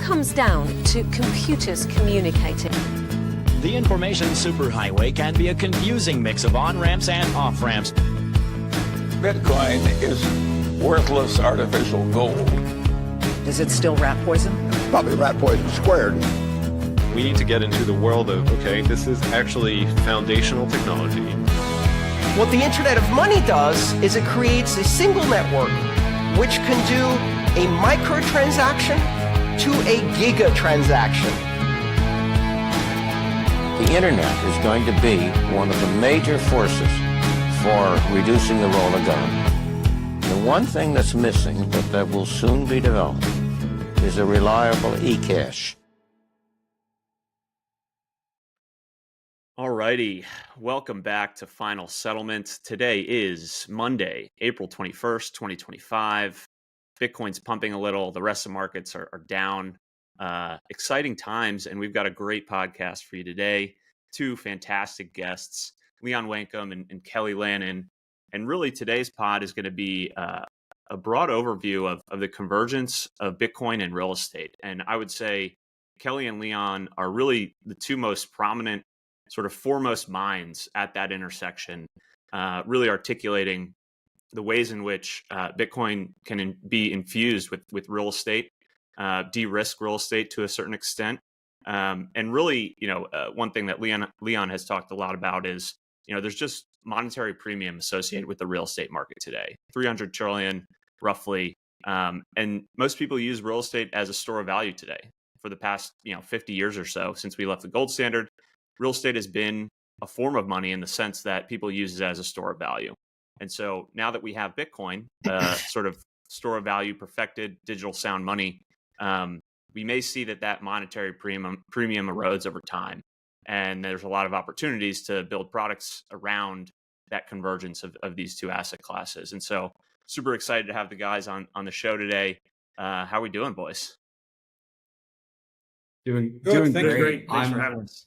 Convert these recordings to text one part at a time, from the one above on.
comes down to computers communicating. The information superhighway can be a confusing mix of on-ramps and off-ramps. Bitcoin is worthless artificial gold. Is it still rat poison? Probably rat poison squared. We need to get into the world of, okay, this is actually foundational technology. What the Internet of Money does is it creates a single network which can do a microtransaction to a gigatransaction. The Internet is going to be one of the major forces for reducing the role of government. The one thing that's missing, but that will soon be developed, is a reliable e-cash. Alrighty, welcome back to Final Settlement. Today is Monday, April 21st, 2025. Bitcoin's pumping a little. The rest of the markets are down. Exciting times, and we've got a great podcast for you today. Two fantastic guests, Leon Wankum and Kelly Lannon. And really today's pod is going to be a broad overview of the convergence of Bitcoin and real estate. And I would say Kelly and Leon are really the two most prominent, sort of foremost minds at that intersection, really articulating the ways in which Bitcoin can be infused with real estate, de-risk real estate to a certain extent. And really, one thing that Leon has talked a lot about is, there's just monetary premium associated with the real estate market today, 300 trillion roughly. And most people use real estate as a store of value today. For the past, 50 years or so, since we left the gold standard, real estate has been a form of money in the sense that people use it as a store of value. And so now that we have Bitcoin, sort of store of value, perfected digital sound money, we may see that monetary premium erodes over time. And there's a lot of opportunities to build products around that convergence of these two asset classes. And so super excited to have the guys on the show today. How are we doing, boys? Doing great. Thanks for having us.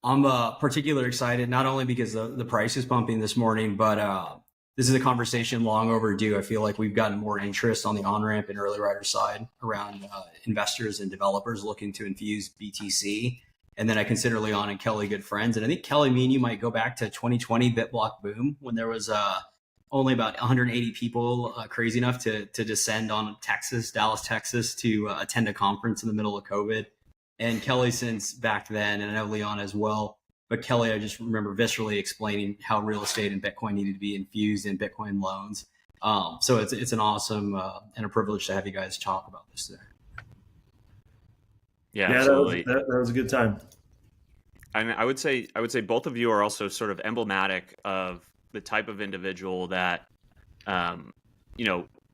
I'm particularly excited, not only because the price is pumping this morning, but this is a conversation long overdue. I feel like we've gotten more interest on the Onramp and early rider side around investors and developers looking to infuse BTC. And then I consider Leon and Kelly good friends. And I think, Kelly, me and you might go back to 2020 BitBlock boom when there was only about 180 people crazy enough to descend on Dallas, Texas to attend a conference in the middle of COVID. And Kelly, since back then, and I know Leon as well, but Kelly, I just remember viscerally explaining how real estate and Bitcoin needed to be infused in Bitcoin loans. So it's an awesome and a privilege to have you guys talk about this today. Yeah, absolutely. That was a good time. And I would say both of you are also sort of emblematic of the type of individual that,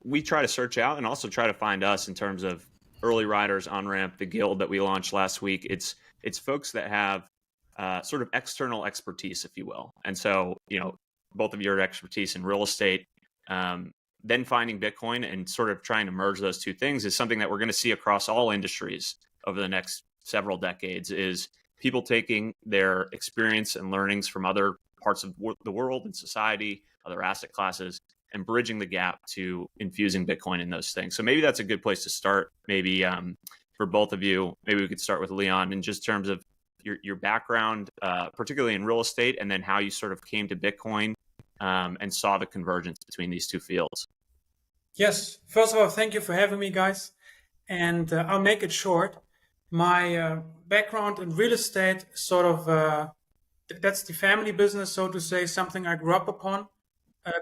we try to search out and also try to find us in terms of early riders, Onramp, the guild that we launched last week. It's folks that have sort of external expertise, if you will. And so, both of your expertise in real estate, then finding Bitcoin and sort of trying to merge those two things is something that we're going to see across all industries over the next several decades, is people taking their experience and learnings from other parts of the world and society, other asset classes, and bridging the gap to infusing Bitcoin in those things. So maybe that's a good place to start. Maybe for both of you, maybe we could start with Leon in just terms of your background, particularly in real estate, and then how you sort of came to Bitcoin and saw the convergence between these two fields. Yes. First of all, thank you for having me, guys. And I'll make it short. My background in real estate, sort of, that's the family business, so to say, something I grew up upon.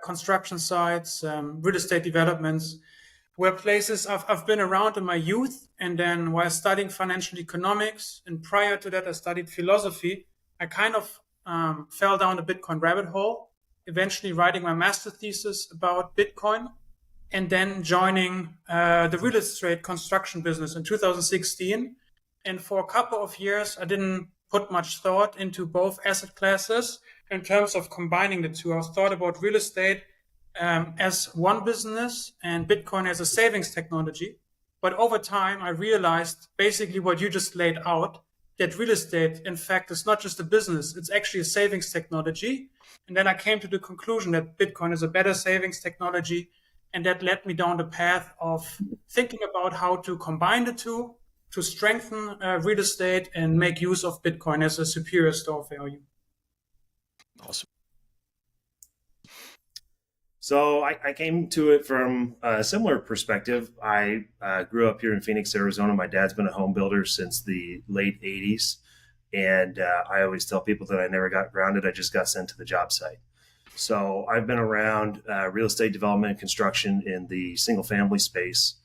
Construction sites, real estate developments, were places I've been around in my youth. And then while studying financial economics, and prior to that, I studied philosophy, I kind of fell down the Bitcoin rabbit hole, eventually writing my master thesis about Bitcoin, and then joining the real estate construction business in 2016. And for a couple of years, I didn't put much thought into both asset classes in terms of combining the two. I thought about real estate as one business and Bitcoin as a savings technology. But over time, I realized basically what you just laid out, that real estate, in fact, is not just a business, it's actually a savings technology. And then I came to the conclusion that Bitcoin is a better savings technology. And that led me down the path of thinking about how to combine the two to strengthen real estate and make use of Bitcoin as a superior store of value. Awesome. So I came to it from a similar perspective. I grew up here in Phoenix, Arizona. My dad's been a home builder since the late 80s. And I always tell people that I never got grounded. I just got sent to the job site. So I've been around real estate development and construction in the single family space,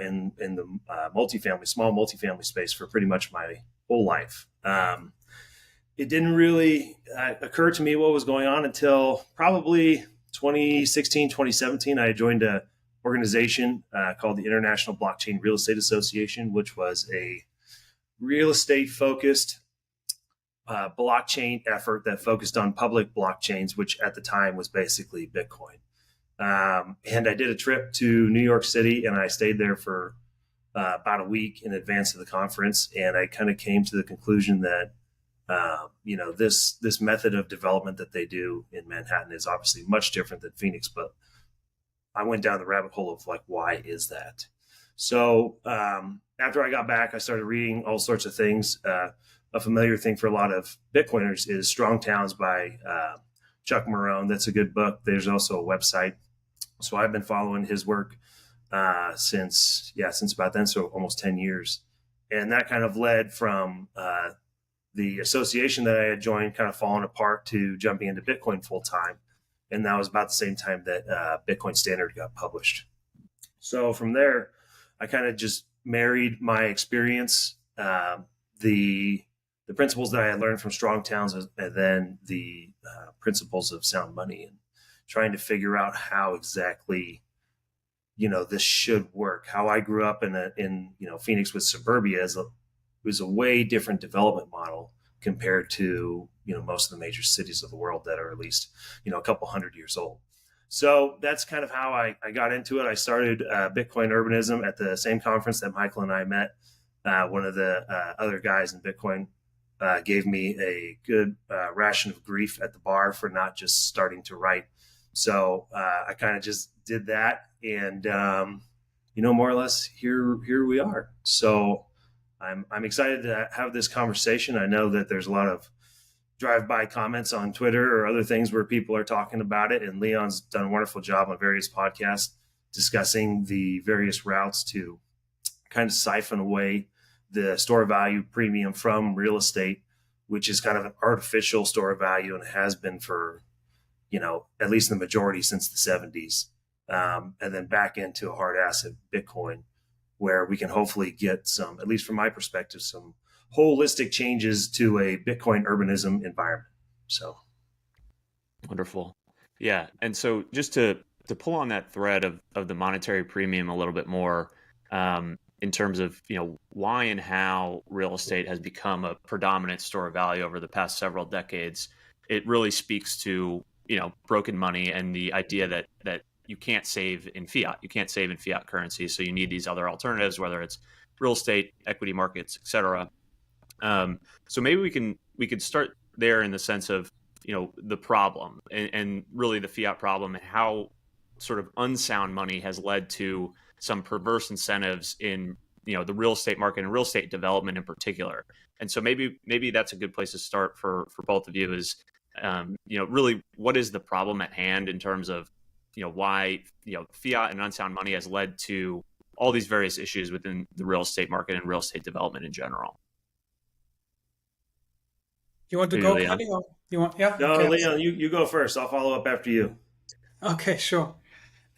in the small multifamily space for pretty much my whole life. It didn't really occur to me what was going on until probably 2016, 2017. I joined an organization called the International Blockchain Real Estate Association, which was a real estate focused blockchain effort that focused on public blockchains, which at the time was basically Bitcoin. And I did a trip to New York City, and I stayed there for about a week in advance of the conference. And I kind of came to the conclusion that, this method of development that they do in Manhattan is obviously much different than Phoenix. But I went down the rabbit hole of like, why is that? So after I got back, I started reading all sorts of things. A familiar thing for a lot of Bitcoiners is Strong Towns by Chuck Marohn. That's a good book. There's also a website. So I've been following his work since about then, so almost 10 years. And that kind of led from the association that I had joined kind of falling apart to jumping into Bitcoin full time. And that was about the same time that Bitcoin Standard got published. So from there, I kind of just married my experience, the principles that I had learned from Strong Towns, and then the principles of sound money, and trying to figure out how exactly, this should work. How I grew up in Phoenix with suburbia was a way different development model compared to, most of the major cities of the world that are at least, a couple hundred years old. So that's kind of how I got into it. I started Bitcoin Urbanism at the same conference that Michael and I met. One of the other guys in Bitcoin gave me a good ration of grief at the bar for not just starting to write. So I kind of just did that, and more or less here we are. So I'm excited to have this conversation. I know that there's a lot of drive-by comments on Twitter or other things where people are talking about it, and Leon's done a wonderful job on various podcasts discussing the various routes to kind of siphon away the store value premium from real estate, which is kind of an artificial store value and has been for, at least the majority since the 70s, and then back into a hard asset, Bitcoin, where we can hopefully get some, at least from my perspective, some holistic changes to a Bitcoin urbanism environment. So wonderful. Yeah. And so just to pull on that thread of the monetary premium a little bit more, in terms of, why and how real estate has become a predominant store of value over the past several decades, it really speaks to, broken money and the idea that you can't save in fiat. You can't save in fiat currency. So you need these other alternatives, whether it's real estate, equity markets, et cetera. So maybe we could start there in the sense of, the problem and really the fiat problem, and how sort of unsound money has led to some perverse incentives in, the real estate market and real estate development in particular. And so maybe that's a good place to start for both of you is, really what is the problem at hand in terms of, why, fiat and unsound money has led to all these various issues within the real estate market and real estate development in general. You want to go, Kelly, or you want? Yeah. No, okay. Leon, you go first. I'll follow up after you. Okay, sure.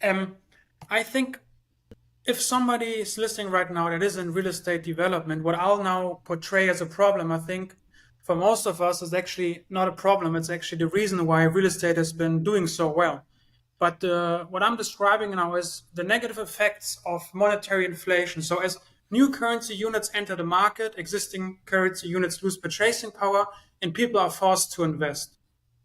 I think if somebody is listening right now that is in real estate development, what I'll now portray as a problem, I think for most of us is actually not a problem. It's actually the reason why real estate has been doing so well. But what I'm describing now is the negative effects of monetary inflation. So as new currency units enter the market, existing currency units lose purchasing power, and people are forced to invest.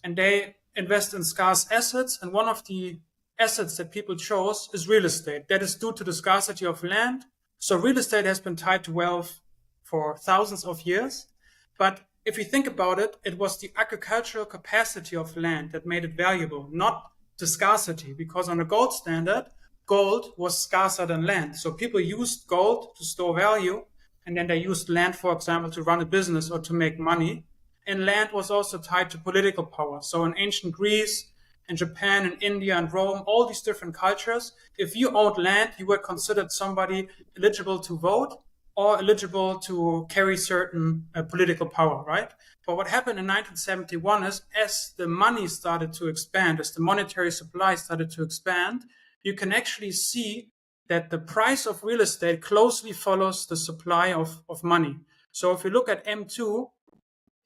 And they invest in scarce assets. And one of the assets that people chose is real estate. That is due to the scarcity of land. So real estate has been tied to wealth for thousands of years. But if you think about it, it was the agricultural capacity of land that made it valuable, not the scarcity, because on a gold standard, gold was scarcer than land. So people used gold to store value, and then they used land, for example, to run a business or to make money. And land was also tied to political power. So in ancient Greece, in Japan, in India, and Rome, all these different cultures, if you owned land, you were considered somebody eligible to vote or eligible to carry certain political power, right? But what happened in 1971 is, as the money started to expand, as the monetary supply started to expand, you can actually see that the price of real estate closely follows the supply of money. So if you look at M2,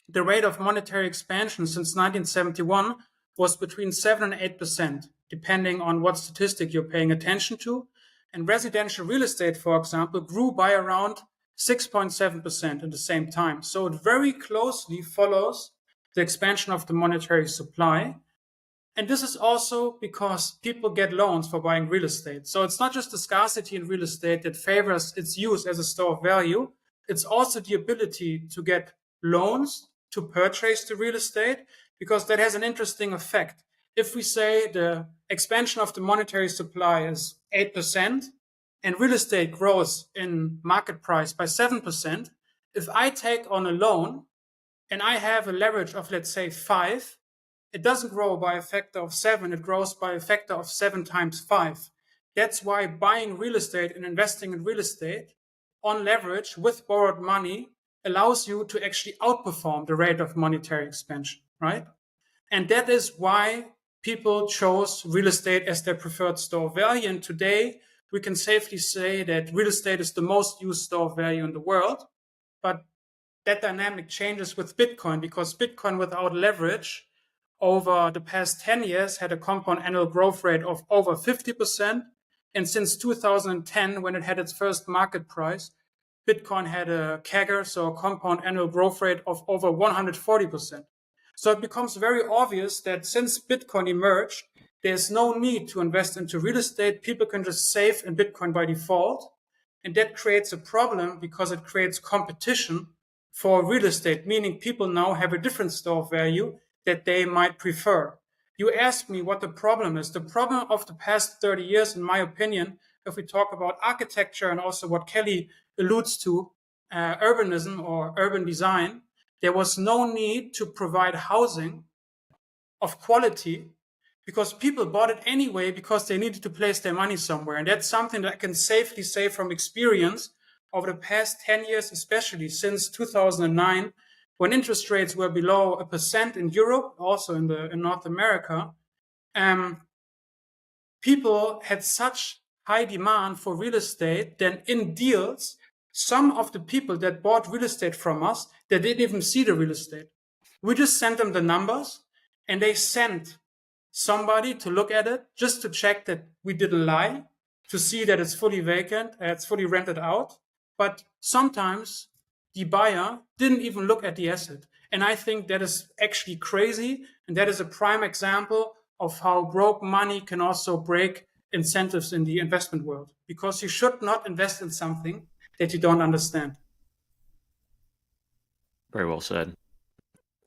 the rate of monetary expansion since 1971 was between 7 and 8%, depending on what statistic you're paying attention to. And residential real estate, for example, grew by around 6.7% at the same time. So it very closely follows the expansion of the monetary supply. And this is also because people get loans for buying real estate. So it's not just the scarcity in real estate that favors its use as a store of value. It's also the ability to get loans to purchase the real estate, because that has an interesting effect. If we say the expansion of the monetary supply is 8% and real estate grows in market price by 7%, if I take on a loan and I have a leverage of, let's say, 5, it doesn't grow by a factor of 7, it grows by a factor of 7 times 5. That's why buying real estate and investing in real estate on leverage with borrowed money allows you to actually outperform the rate of monetary expansion, right? And that is why people chose real estate as their preferred store of value. And today, we can safely say that real estate is the most used store of value in the world. But that dynamic changes with Bitcoin, because Bitcoin without leverage over the past 10 years had a compound annual growth rate of over 50%. And since 2010, when it had its first market price, Bitcoin had a CAGR, so a compound annual growth rate of over 140%. So it becomes very obvious that since Bitcoin emerged, there's no need to invest into real estate. People can just save in Bitcoin by default. And that creates a problem because it creates competition for real estate, meaning people now have a different store of value that they might prefer. You asked me what the problem is. The problem of the past 30 years, in my opinion, if we talk about architecture and also what Kelly alludes to, urbanism or urban design, there was no need to provide housing of quality because people bought it anyway because they needed to place their money somewhere. And that's something that I can safely say from experience over the past 10 years, especially since 2009, when interest rates were below 1% in Europe, also in North America, people had such high demand for real estate that in deals, some of the people that bought real estate from us, they didn't even see the real estate. We just sent them the numbers and they sent somebody to look at it just to check that we didn't lie, to see that it's fully vacant, it's fully rented out. But sometimes the buyer didn't even look at the asset. And I think that is actually crazy. And that is a prime example of how broke money can also break incentives in the investment world, because you should not invest in something that you don't understand. Very well said.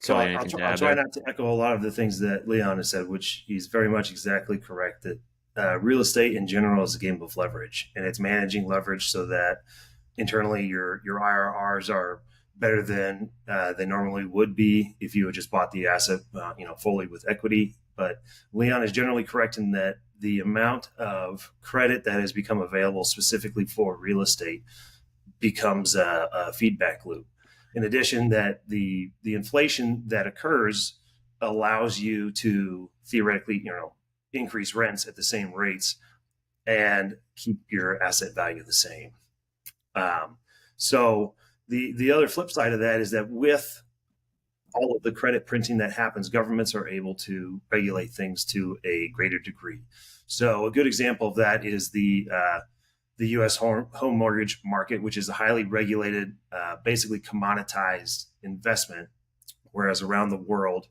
So I'll try not to echo a lot of the things that Leon has said, which he's very much exactly correct, that real estate in general is a game of leverage, and it's managing leverage so that internally your IRRs are better than they normally would be if you had just bought the asset fully with equity. But Leon is generally correct in that the amount of credit that has become available specifically for real estate becomes a feedback loop. In addition, that the inflation that occurs allows you to theoretically, increase rents at the same rates and keep your asset value the same. So the other flip side of that is that with all of the credit printing that happens, governments are able to regulate things to a greater degree. So a good example of that is the U.S. home mortgage market, which is a highly regulated, basically commoditized investment, whereas around the world,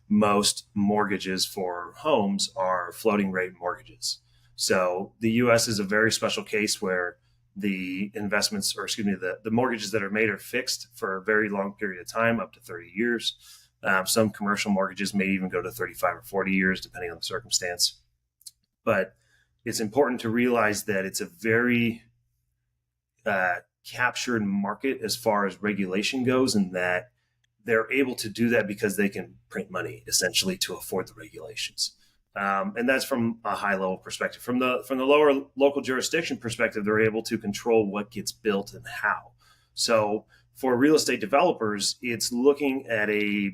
most mortgages for homes are floating rate mortgages. So the U.S. is a very special case where the investments, or the mortgages that are made are fixed for a very long period of time, up to 30 years. Some commercial mortgages may even go to 35 or 40 years, depending on the circumstance. But it's important to realize that it's a very captured market as far as regulation goes, and that they're able to do that because they can print money essentially to afford the regulations. And that's from a high level perspective. From the lower local jurisdiction perspective, they're able to control what gets built and how. So for real estate developers, it's looking at a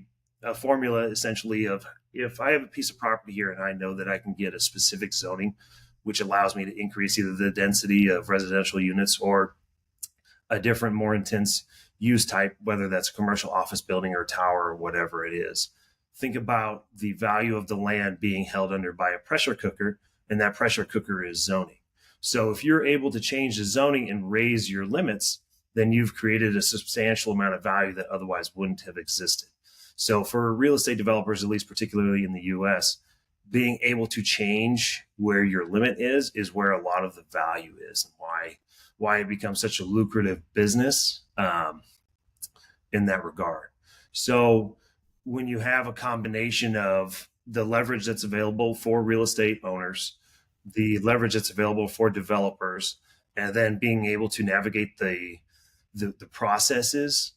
formula essentially of, if I have a piece of property here and I know that I can get a specific zoning, which allows me to increase either the density of residential units or a different, more intense use type, whether that's a commercial office building or a tower or whatever it is. Think about the value of the land being held under by a pressure cooker, and that pressure cooker is zoning. So if you're able to change the zoning and raise your limits, then you've created a substantial amount of value that otherwise wouldn't have existed. So for real estate developers, at least particularly in the US, being able to change where your limit is where a lot of the value is, and why it becomes such a lucrative business in that regard. So when you have a combination of the leverage that's available for real estate owners, the leverage that's available for developers, and then being able to navigate the processes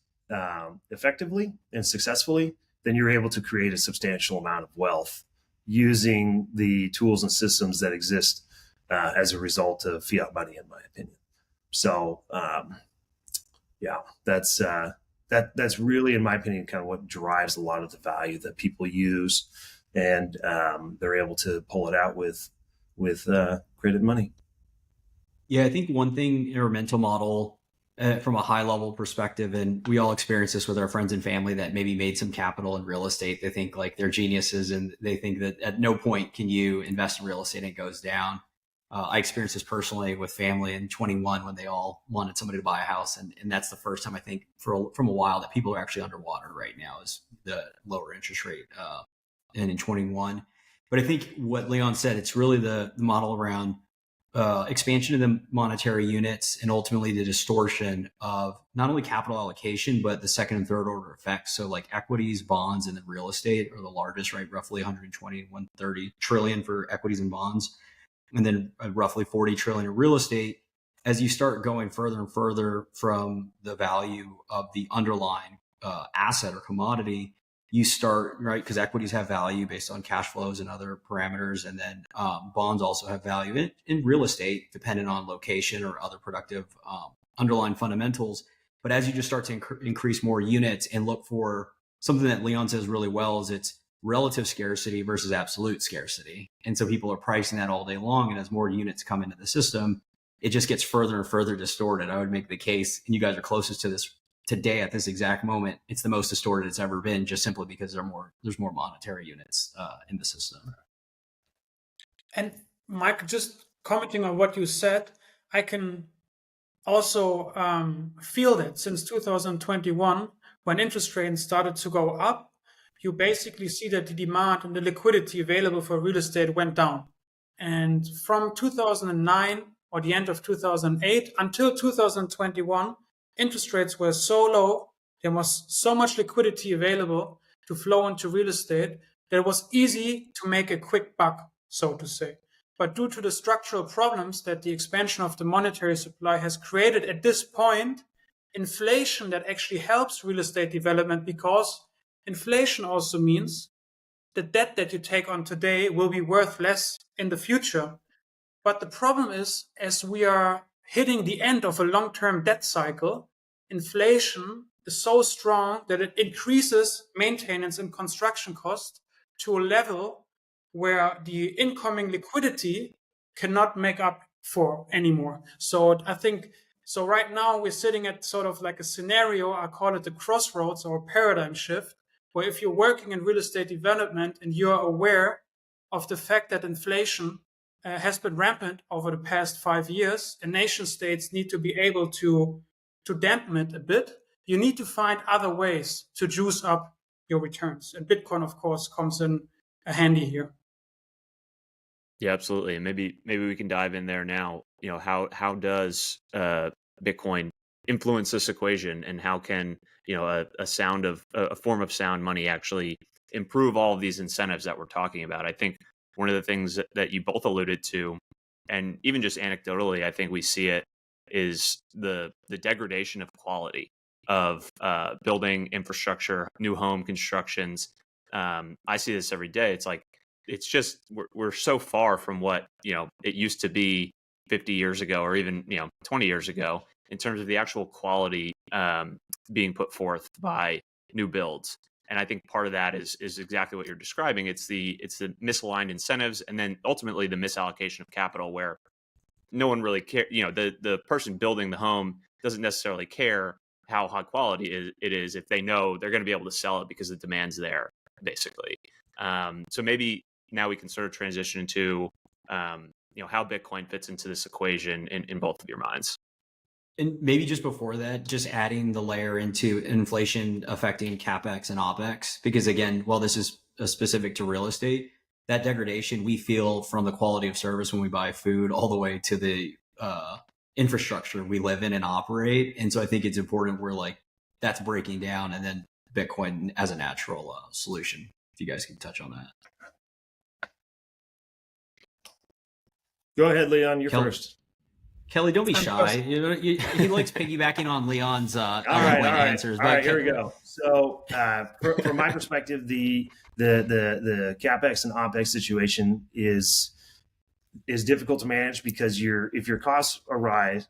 effectively and successfully, then you're able to create a substantial amount of wealth using the tools and systems that exist as a result of fiat money, in my opinion. So, that's really, in my opinion, kind of what drives a lot of the value that people use, and they're able to pull it out with created money. Yeah, I think one thing in our mental model, from a high level perspective, and we all experience this with our friends and family that maybe made some capital in real estate. They think like they're geniuses, and they think that at no point can you invest in real estate and it goes down. I experienced this personally with family in 21 when they all wanted somebody to buy a house. And that's the first time I think from a while that people are actually underwater right now, is the lower interest rate and in 21. But I think what Leon said, it's really the model around expansion of the monetary units, and ultimately the distortion of not only capital allocation, but the second and third order effects. So like equities, bonds, and then real estate are the largest, right? Roughly 120 to 130 trillion for equities and bonds, and then roughly 40 trillion in real estate. As you start going further and further from the value of the underlying asset or commodity, you start, right? Because equities have value based on cash flows and other parameters. And then bonds also have value in real estate, dependent on location or other productive underlying fundamentals. But as you just start to increase more units and look for something that Leon says really well, is it's relative scarcity versus absolute scarcity. And so people are pricing that all day long. And as more units come into the system, it just gets further and further distorted. I would make the case, and you guys are closest to this today at this exact moment, it's the most distorted it's ever been, just simply because there's more monetary units in the system. And Mike, just commenting on what you said, I can also feel that since 2021, when interest rates started to go up, you basically see that the demand and the liquidity available for real estate went down. And from 2009 or the end of 2008 until 2021, interest rates were so low, there was so much liquidity available to flow into real estate that it was easy to make a quick buck, so to say. But due to the structural problems that the expansion of the monetary supply has created at this point, inflation that actually helps real estate development, because inflation also means the debt that you take on today will be worth less in the future. But the problem is, as we are hitting the end of a long-term debt cycle, inflation is so strong that it increases maintenance and construction costs to a level where the incoming liquidity cannot make up for anymore. So I think, so right now we're sitting at sort of like a scenario, I call it the crossroads or paradigm shift, where if you're working in real estate development and you're aware of the fact that inflation has been rampant over the past 5 years, and nation states need to be able to dampen it a bit, you need to find other ways to juice up your returns. And Bitcoin, of course, comes in handy here. Yeah, absolutely. And maybe we can dive in there now. You know, how does Bitcoin influence this equation, and how can, you know, a form of sound money actually improve all of these incentives that we're talking about? I think one of the things that you both alluded to, and even just anecdotally, I think we see it is the degradation of quality of building infrastructure, new home constructions. I see this every day. It's like, it's just, we're so far from what, it used to be 50 years ago, or even, 20 years ago, in terms of the actual quality being put forth by new builds. And I think part of that is exactly what you're describing. It's the misaligned incentives, and then ultimately the misallocation of capital, where no one really cares. The person building the home doesn't necessarily care how high quality it is if they know they're going to be able to sell it because the demand's there, basically. So maybe now we can sort of transition into how Bitcoin fits into this equation in both of your minds. And maybe just before that, just adding the layer into inflation affecting CapEx and OpEx, because again, while this is specific to real estate, that degradation we feel from the quality of service when we buy food all the way to the infrastructure we live in and operate. And so I think it's important we're like, that's breaking down, and then Bitcoin as a natural solution. If you guys can touch on that. Go ahead, Leon, you're first. Kelly, don't be shy. He likes piggybacking on Leon's answers. All right, here we go. So, from my perspective, the CapEx and OpEx situation is difficult to manage, because if your costs rise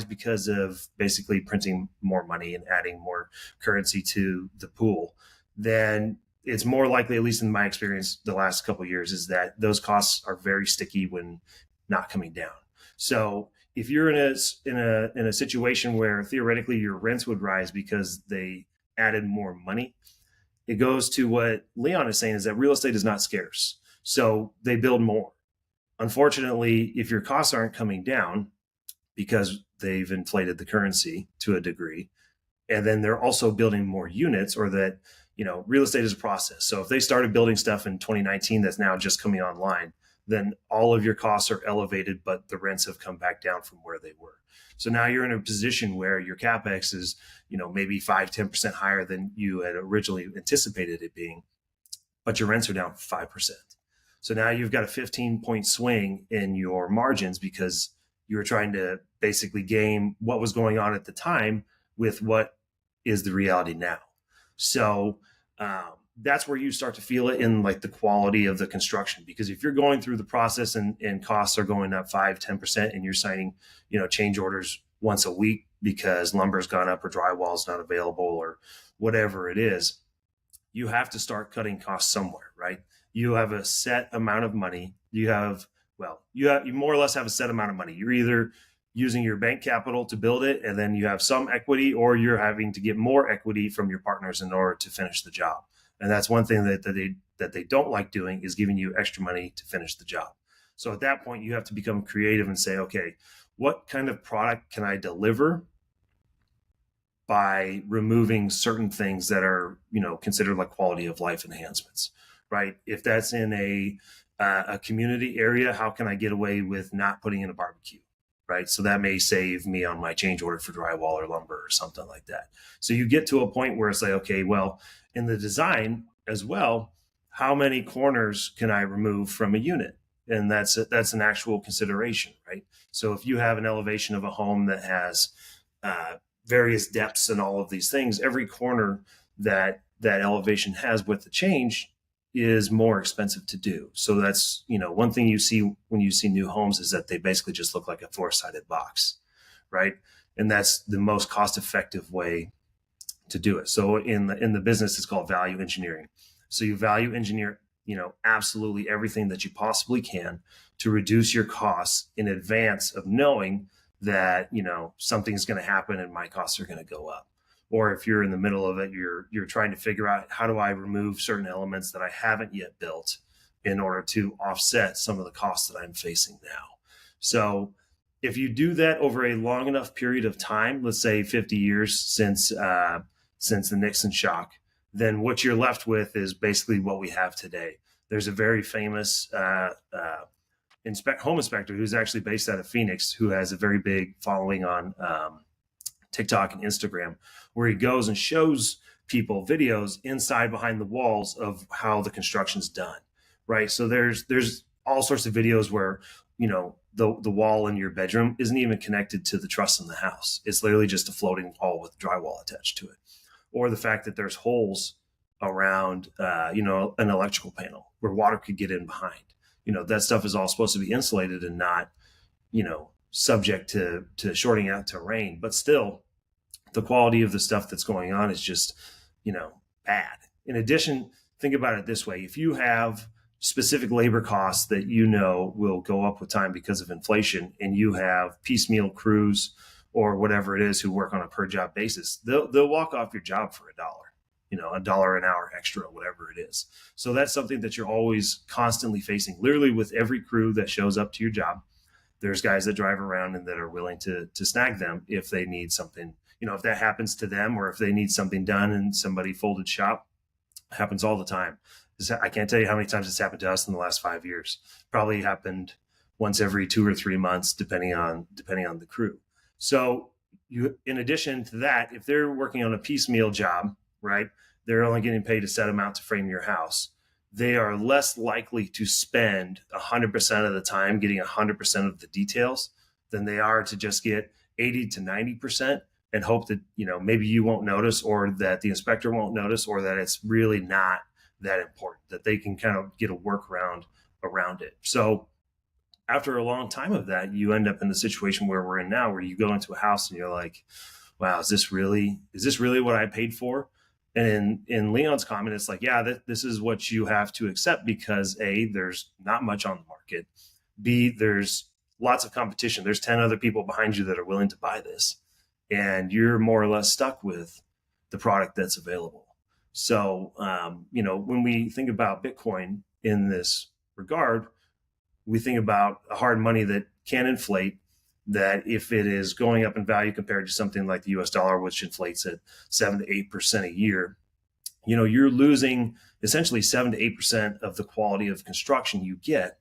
because of basically printing more money and adding more currency to the pool, then it's more likely, at least in my experience the last couple of years, is that those costs are very sticky when not coming down. So if you're in a situation where theoretically your rents would rise because they added more money, it goes to what Leon is saying, is that real estate is not scarce. So they build more. Unfortunately, if your costs aren't coming down because they've inflated the currency to a degree, and then they're also building more units, or that, real estate is a process. So if they started building stuff in 2019 that's now just coming online, then all of your costs are elevated, but the rents have come back down from where they were. So now you're in a position where your CapEx is, maybe 5-10% higher than you had originally anticipated it being, but your rents are down 5%. So now you've got a 15-point swing in your margins, because you were trying to basically game what was going on at the time with what is the reality now. So that's where you start to feel it in like the quality of the construction, because if you're going through the process and costs are going up 5-10%, and you're signing, change orders once a week because lumber's gone up or drywall's not available or whatever it is, you have to start cutting costs somewhere, right? You have a set amount of money. You more or less have a set amount of money. You're either using your bank capital to build it, and then you have some equity, or you're having to get more equity from your partners in order to finish the job. And that's one thing that they don't like doing, is giving you extra money to finish the job. So at that point, you have to become creative and say, okay, what kind of product can I deliver by removing certain things that are, considered like quality of life enhancements, right? If that's in a community area, how can I get away with not putting in a barbecue, right? So that may save me on my change order for drywall or lumber or something like that. So you get to a point where it's like, okay, well, in the design as well, how many corners can I remove from a unit? And that's an actual consideration, right? So if you have an elevation of a home that has various depths and all of these things, every corner that elevation has with the change is more expensive to do. So that's, one thing you see when you see new homes is that they basically just look like a four-sided box, right? And that's the most cost-effective way to do it. So in the business, it's called value engineering. So you value engineer, absolutely everything that you possibly can to reduce your costs in advance of knowing that, something's going to happen and my costs are going to go up. Or if you're in the middle of it, you're trying to figure out, how do I remove certain elements that I haven't yet built in order to offset some of the costs that I'm facing now. So if you do that over a long enough period of time, let's say 50 years since the Nixon shock, then what you're left with is basically what we have today. There's a very famous home inspector who's actually based out of Phoenix, who has a very big following on TikTok and Instagram, where he goes and shows people videos inside behind the walls of how the construction's done, right? So there's all sorts of videos where, the wall in your bedroom isn't even connected to the truss in the house. It's literally just a floating wall with drywall attached to it. Or the fact that there's holes around, an electrical panel where water could get in behind. That stuff is all supposed to be insulated and not, subject to shorting out to rain. But still, the quality of the stuff that's going on is just, bad. In addition, think about it this way. If you have specific labor costs that will go up with time because of inflation, and you have piecemeal crews or whatever it is who work on a per job basis, they'll walk off your job for $1 an hour extra, whatever it is. So that's something that you're always constantly facing. Literally with every crew that shows up to your job, there's guys that drive around and that are willing to snag them if they need something, if that happens to them, or if they need something done and somebody folded shop. Happens all the time. I can't tell you how many times it's happened to us in the last 5 years. Probably happened once every 2 or 3 months, depending on the crew. So in addition to that, if they're working on a piecemeal job, right, they're only getting paid a set amount to frame your house. They are less likely to spend 100% of the time getting 100% of the details than they are to just get 80 to 90% and hope that, maybe you won't notice, or that the inspector won't notice, or that it's really not that important, that they can kind of get a workaround around it. So after a long time of that, you end up in the situation where we're in now, where you go into a house and you're like, wow, is this really what I paid for? And in Leon's comment, it's like, yeah, this is what you have to accept, because A, there's not much on the market. B, there's lots of competition. There's 10 other people behind you that are willing to buy this, and you're more or less stuck with the product that's available. So, when we think about Bitcoin in this regard, we think about a hard money that can inflate, that if it is going up in value compared to something like the US dollar, which inflates at 7 to 8% a year, you're losing essentially 7 to 8% of the quality of construction you get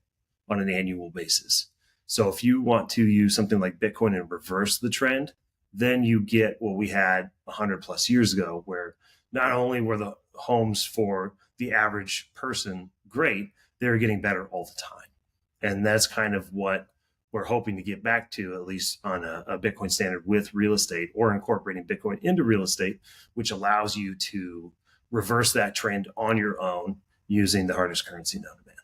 on an annual basis. So if you want to use something like Bitcoin and reverse the trend, then you get what we had 100 plus years ago, where not only were the homes for the average person great, they were getting better all the time. And that's kind of what we're hoping to get back to, at least on a Bitcoin standard with real estate, or incorporating Bitcoin into real estate, which allows you to reverse that trend on your own using the hardest currency known to man.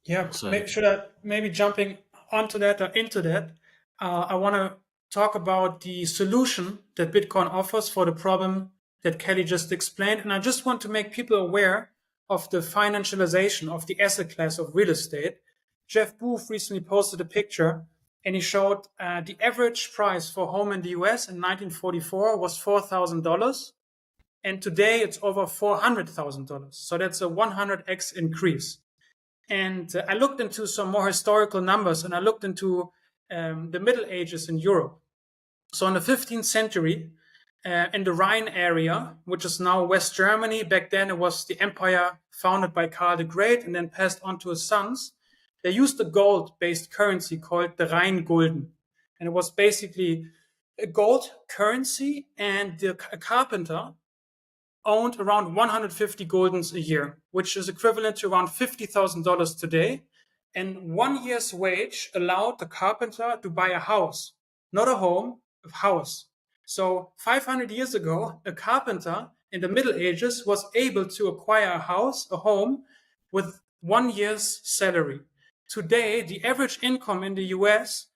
Yeah, should I maybe jumping onto that or into that? I want to talk about the solution that Bitcoin offers for the problem that Kelly just explained. And I just want to make people aware of the financialization of the asset class of real estate. Jeff Booth recently posted a picture, and he showed the average price for a home in the US in 1944 was $4,000. And today it's over $400,000. So that's a 100x increase. And I looked into some more historical numbers, and I looked into the Middle Ages in Europe. So in the 15th century, in the Rhine area, which is now West Germany, back then it was the empire founded by Karl the Great and then passed on to his sons. They used a gold-based currency called the Rheingulden. And it was basically a gold currency, and a carpenter owned around 150 guldens a year, which is equivalent to around $50,000 today. And 1 year's wage allowed the carpenter to buy a house, not a home, a house. So 500 years ago, a carpenter in the Middle Ages was able to acquire a house, a home, with 1 year's salary. Today, the average income in the US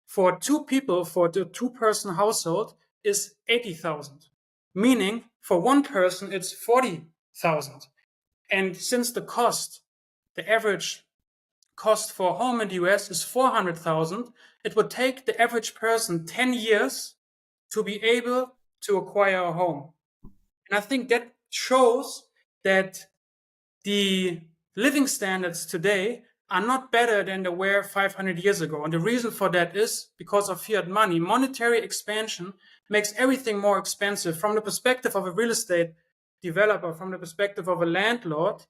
for two people, for the two-person household, is $80,000. Meaning, for one person, it's $40,000. And since the average cost for a home in the US is $400,000, it would take the average person 10 years to be able to acquire a home. And I think that shows that the living standards today are not better than they were 500 years ago. And the reason for that is because of fiat money. Monetary expansion makes everything more expensive. From the perspective of a real estate developer, from the perspective of a landlord,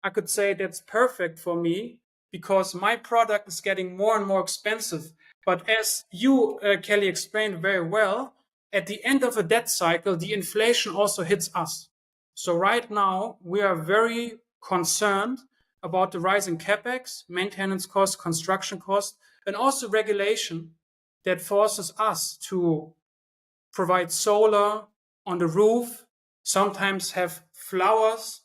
I could say that's perfect for me because my product is getting more and more expensive. But as you, Kelly, explained very well, at the end of a debt cycle, the inflation also hits us. So right now, we are very concerned about the rising capex, maintenance costs, construction costs, and also regulation that forces us to provide solar on the roof, sometimes have flowers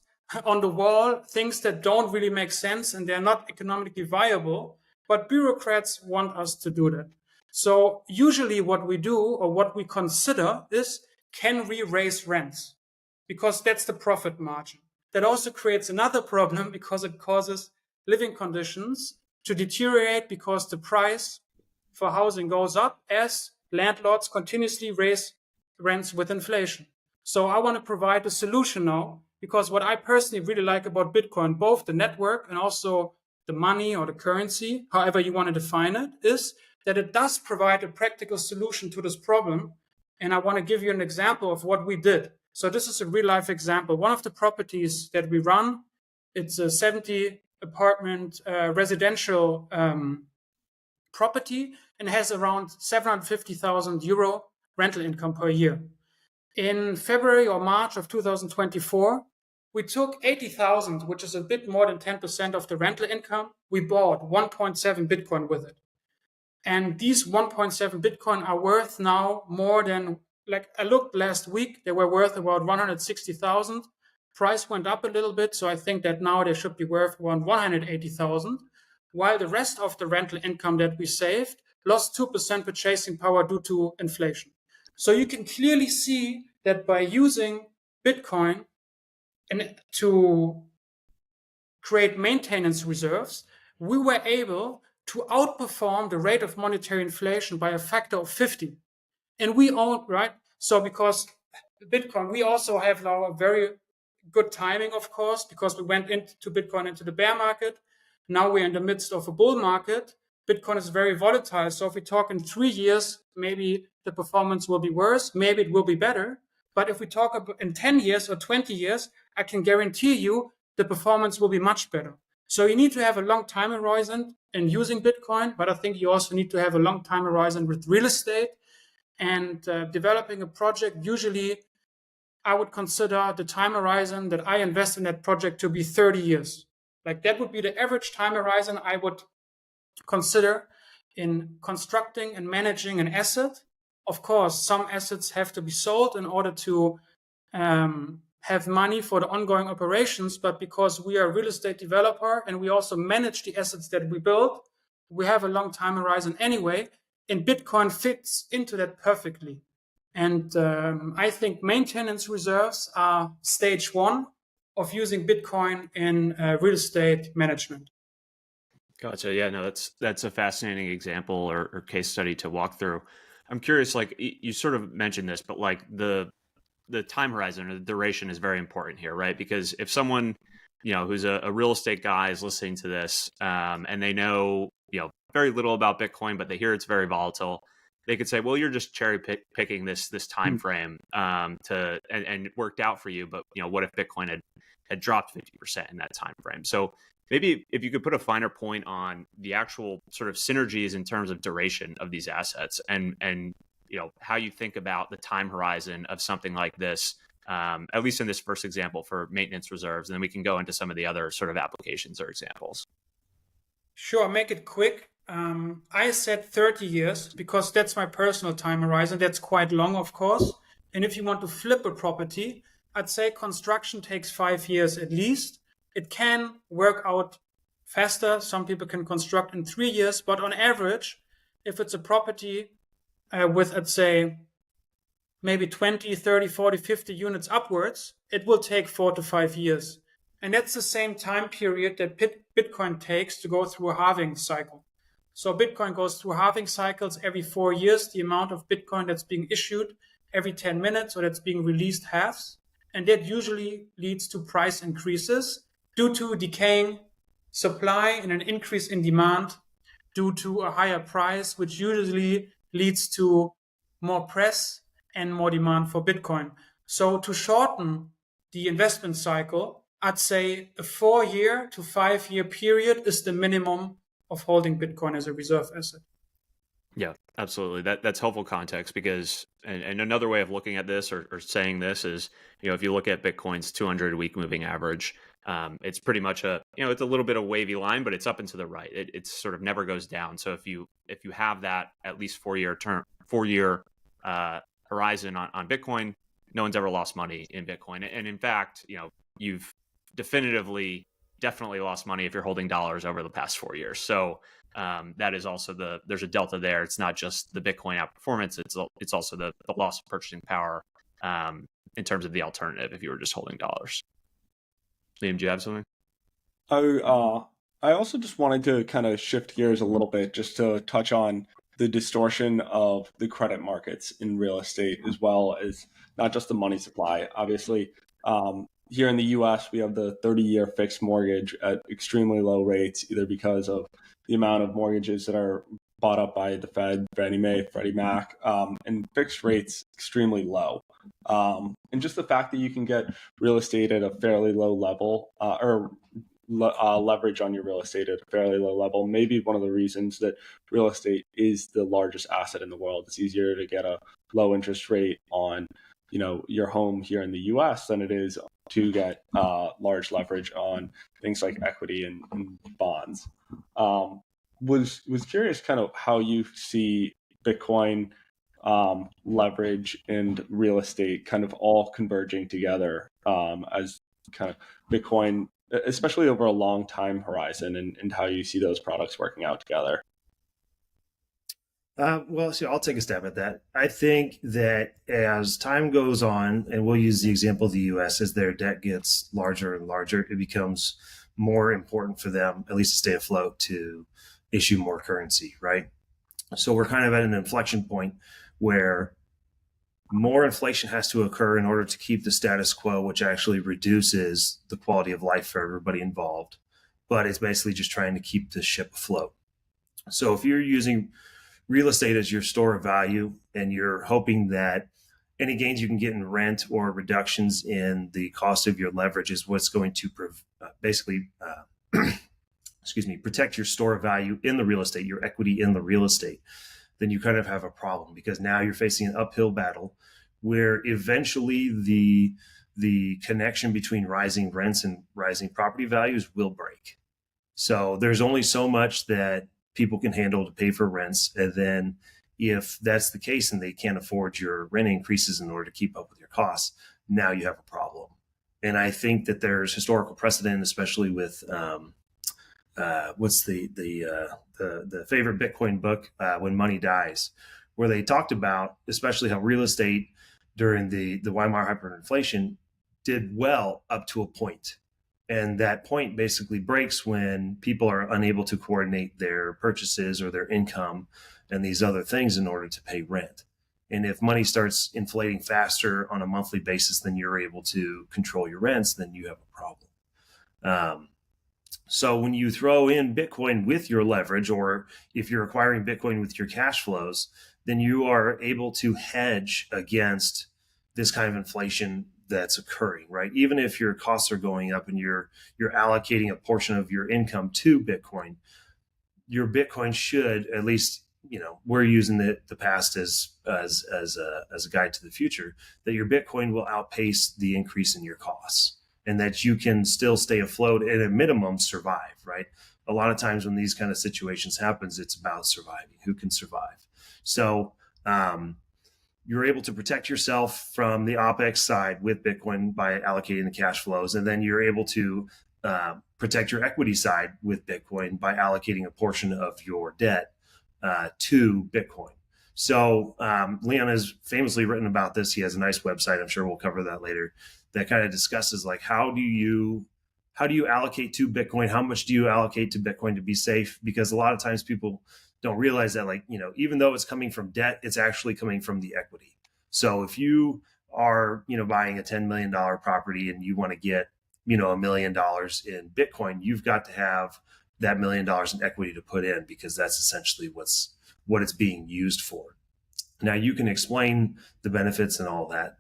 on the wall, things that don't really make sense and they're not economically viable, but bureaucrats want us to do that. So usually what we do or what we consider is, can we raise rents? Because that's the profit margin. That also creates another problem because it causes living conditions to deteriorate because the price for housing goes up as landlords continuously raise rents with inflation. So I want to provide a solution now, because what I personally really like about Bitcoin, both the network and also the money or the currency, however you want to define it, is that it does provide a practical solution to this problem. And I want to give you an example of what we did. So this is a real life example. One of the properties that we run, it's a 70 apartment residential property and has around 750,000 euro rental income per year. In February or March of 2024, we took 80,000, which is a bit more than 10% of the rental income. We bought 1.7 Bitcoin with it. And these 1.7 Bitcoin are worth now more than, like I looked last week, they were worth about 160,000. Price went up a little bit, so I think that now they should be worth around 180,000, while the rest of the rental income that we saved lost 2% purchasing power due to inflation. So you can clearly see that by using Bitcoin and to create maintenance reserves, we were able to outperform the rate of monetary inflation by a factor of 50. And we own, right? So because Bitcoin, we also have now a very good timing, of course, because we went into Bitcoin into the bear market. Now we're in the midst of a bull market. Bitcoin is very volatile. So if we talk in 3 years, maybe the performance will be worse. Maybe it will be better. But if we talk about in 10 years or 20 years, I can guarantee you the performance will be much better. So you need to have a long time horizon in using Bitcoin, but I think you also need to have a long time horizon with real estate and developing a project. Usually I would consider the time horizon that I invest in that project to be 30 years. Like that would be the average time horizon I would consider in constructing and managing an asset. Of course, some assets have to be sold in order to have money for the ongoing operations, but because we are a real estate developer and we also manage the assets that we build, we have a long time horizon anyway, and Bitcoin fits into that perfectly. And I think maintenance reserves are stage one of using Bitcoin in real estate management. Gotcha. Yeah, no, that's a fascinating example or case study to walk through. I'm curious, like you sort of mentioned this, but like the time horizon or the duration is very important here, right? Because if someone, who's a real estate guy is listening to this and they know, very little about Bitcoin, but they hear it's very volatile, they could say, well, you're just cherry picking this time frame and it worked out for you. But, what if Bitcoin had dropped 50% in that time frame? So maybe if you could put a finer point on the actual sort of synergies in terms of duration of these assets and how you think about the time horizon of something like this, at least in this first example for maintenance reserves, and then we can go into some of the other sort of applications or examples. Sure, make it quick. I said 30 years because that's my personal time horizon. That's quite long, of course. And if you want to flip a property, I'd say construction takes 5 years at least. It can work out faster. Some people can construct in 3 years, but on average, if it's a property with, let's say, maybe 20, 30, 40, 50 units upwards, it will take 4 to 5 years. And that's the same time period that Bitcoin takes to go through a halving cycle. So Bitcoin goes through halving cycles every 4 years. The amount of Bitcoin that's being issued every 10 minutes or that's being released halves. And that usually leads to price increases due to decaying supply and an increase in demand due to a higher price, which usually leads to more press and more demand for Bitcoin. So to shorten the investment cycle, I'd say a 4 year to 5 year period is the minimum of holding Bitcoin as a reserve asset. Yeah, absolutely. That's helpful context because, and another way of looking at this or saying this is, if you look at Bitcoin's 200-week moving average, It's pretty much it's a little bit of wavy line, but it's up and to the right. It sort of never goes down. So if you have that at least 4-year horizon on Bitcoin, no one's ever lost money in Bitcoin. And in fact, you've definitely lost money if you're holding dollars over the past 4 years. So that is also there's a delta there. It's not just the Bitcoin outperformance. It's also the loss of purchasing power in terms of the alternative if you were just holding dollars. Liam, do you have something? I also just wanted to kind of shift gears a little bit just to touch on the distortion of the credit markets in real estate, as well as not just the money supply. Obviously, here in the US, we have the 30-year fixed mortgage at extremely low rates, either because of the amount of mortgages that are bought up by the Fed, Fannie Mae, Freddie Mac, and fixed rates extremely low. And just the fact that you can get real estate at a fairly low level, leverage on your real estate at a fairly low level, maybe one of the reasons that real estate is the largest asset in the world. It's easier to get a low interest rate on, your home here in the US than it is to get large leverage on things like equity and bonds. Was curious kind of how you see Bitcoin leverage and real estate kind of all converging together as kind of Bitcoin, especially over a long time horizon, and how you see those products working out together. I'll take a stab at that. I think that as time goes on, and we'll use the example of the U.S., as their debt gets larger and larger, it becomes more important for them, at least to stay afloat, to issue more currency, right? So we're kind of at an inflection point where more inflation has to occur in order to keep the status quo, which actually reduces the quality of life for everybody involved. But it's basically just trying to keep the ship afloat. So if you're using real estate as your store of value and you're hoping that any gains you can get in rent or reductions in the cost of your leverage is what's going to protect your store of value in the real estate, your equity in the real estate, then you kind of have a problem, because now you're facing an uphill battle where eventually the connection between rising rents and rising property values will break. So there's only so much that people can handle to pay for rents. And then if that's the case and they can't afford your rent increases in order to keep up with your costs, now you have a problem. And I think that there's historical precedent, especially with what's the favorite Bitcoin book, When Money Dies, where they talked about especially how real estate during the Weimar hyperinflation did well up to a point. And that point basically breaks when people are unable to coordinate their purchases or their income and these other things in order to pay rent. And if money starts inflating faster on a monthly basis than you're able to control your rents, then you have a problem. So when you throw in Bitcoin with your leverage, or if you're acquiring Bitcoin with your cash flows, then you are able to hedge against this kind of inflation that's occurring, right? Even if your costs are going up and you're allocating a portion of your income to Bitcoin, your Bitcoin should, at least, we're using the past as a guide to the future, that your Bitcoin will outpace the increase in your costs, and that you can still stay afloat, at a minimum survive, right? A lot of times when these kind of situations happens, it's about surviving. Who can survive? So you're able to protect yourself from the OPEX side with Bitcoin by allocating the cash flows. And then you're able to protect your equity side with Bitcoin by allocating a portion of your debt to Bitcoin. So Leon has famously written about this. He has a nice website. I'm sure we'll cover that later. That kind of discusses like, how do you allocate to Bitcoin? How much do you allocate to Bitcoin to be safe? Because a lot of times people don't realize that, even though it's coming from debt, it's actually coming from the equity. So if you are, buying a $10 million property and you want to get, $1 million in Bitcoin, you've got to have that $1 million in equity to put in, because that's essentially what it's being used for. Now you can explain the benefits and all that,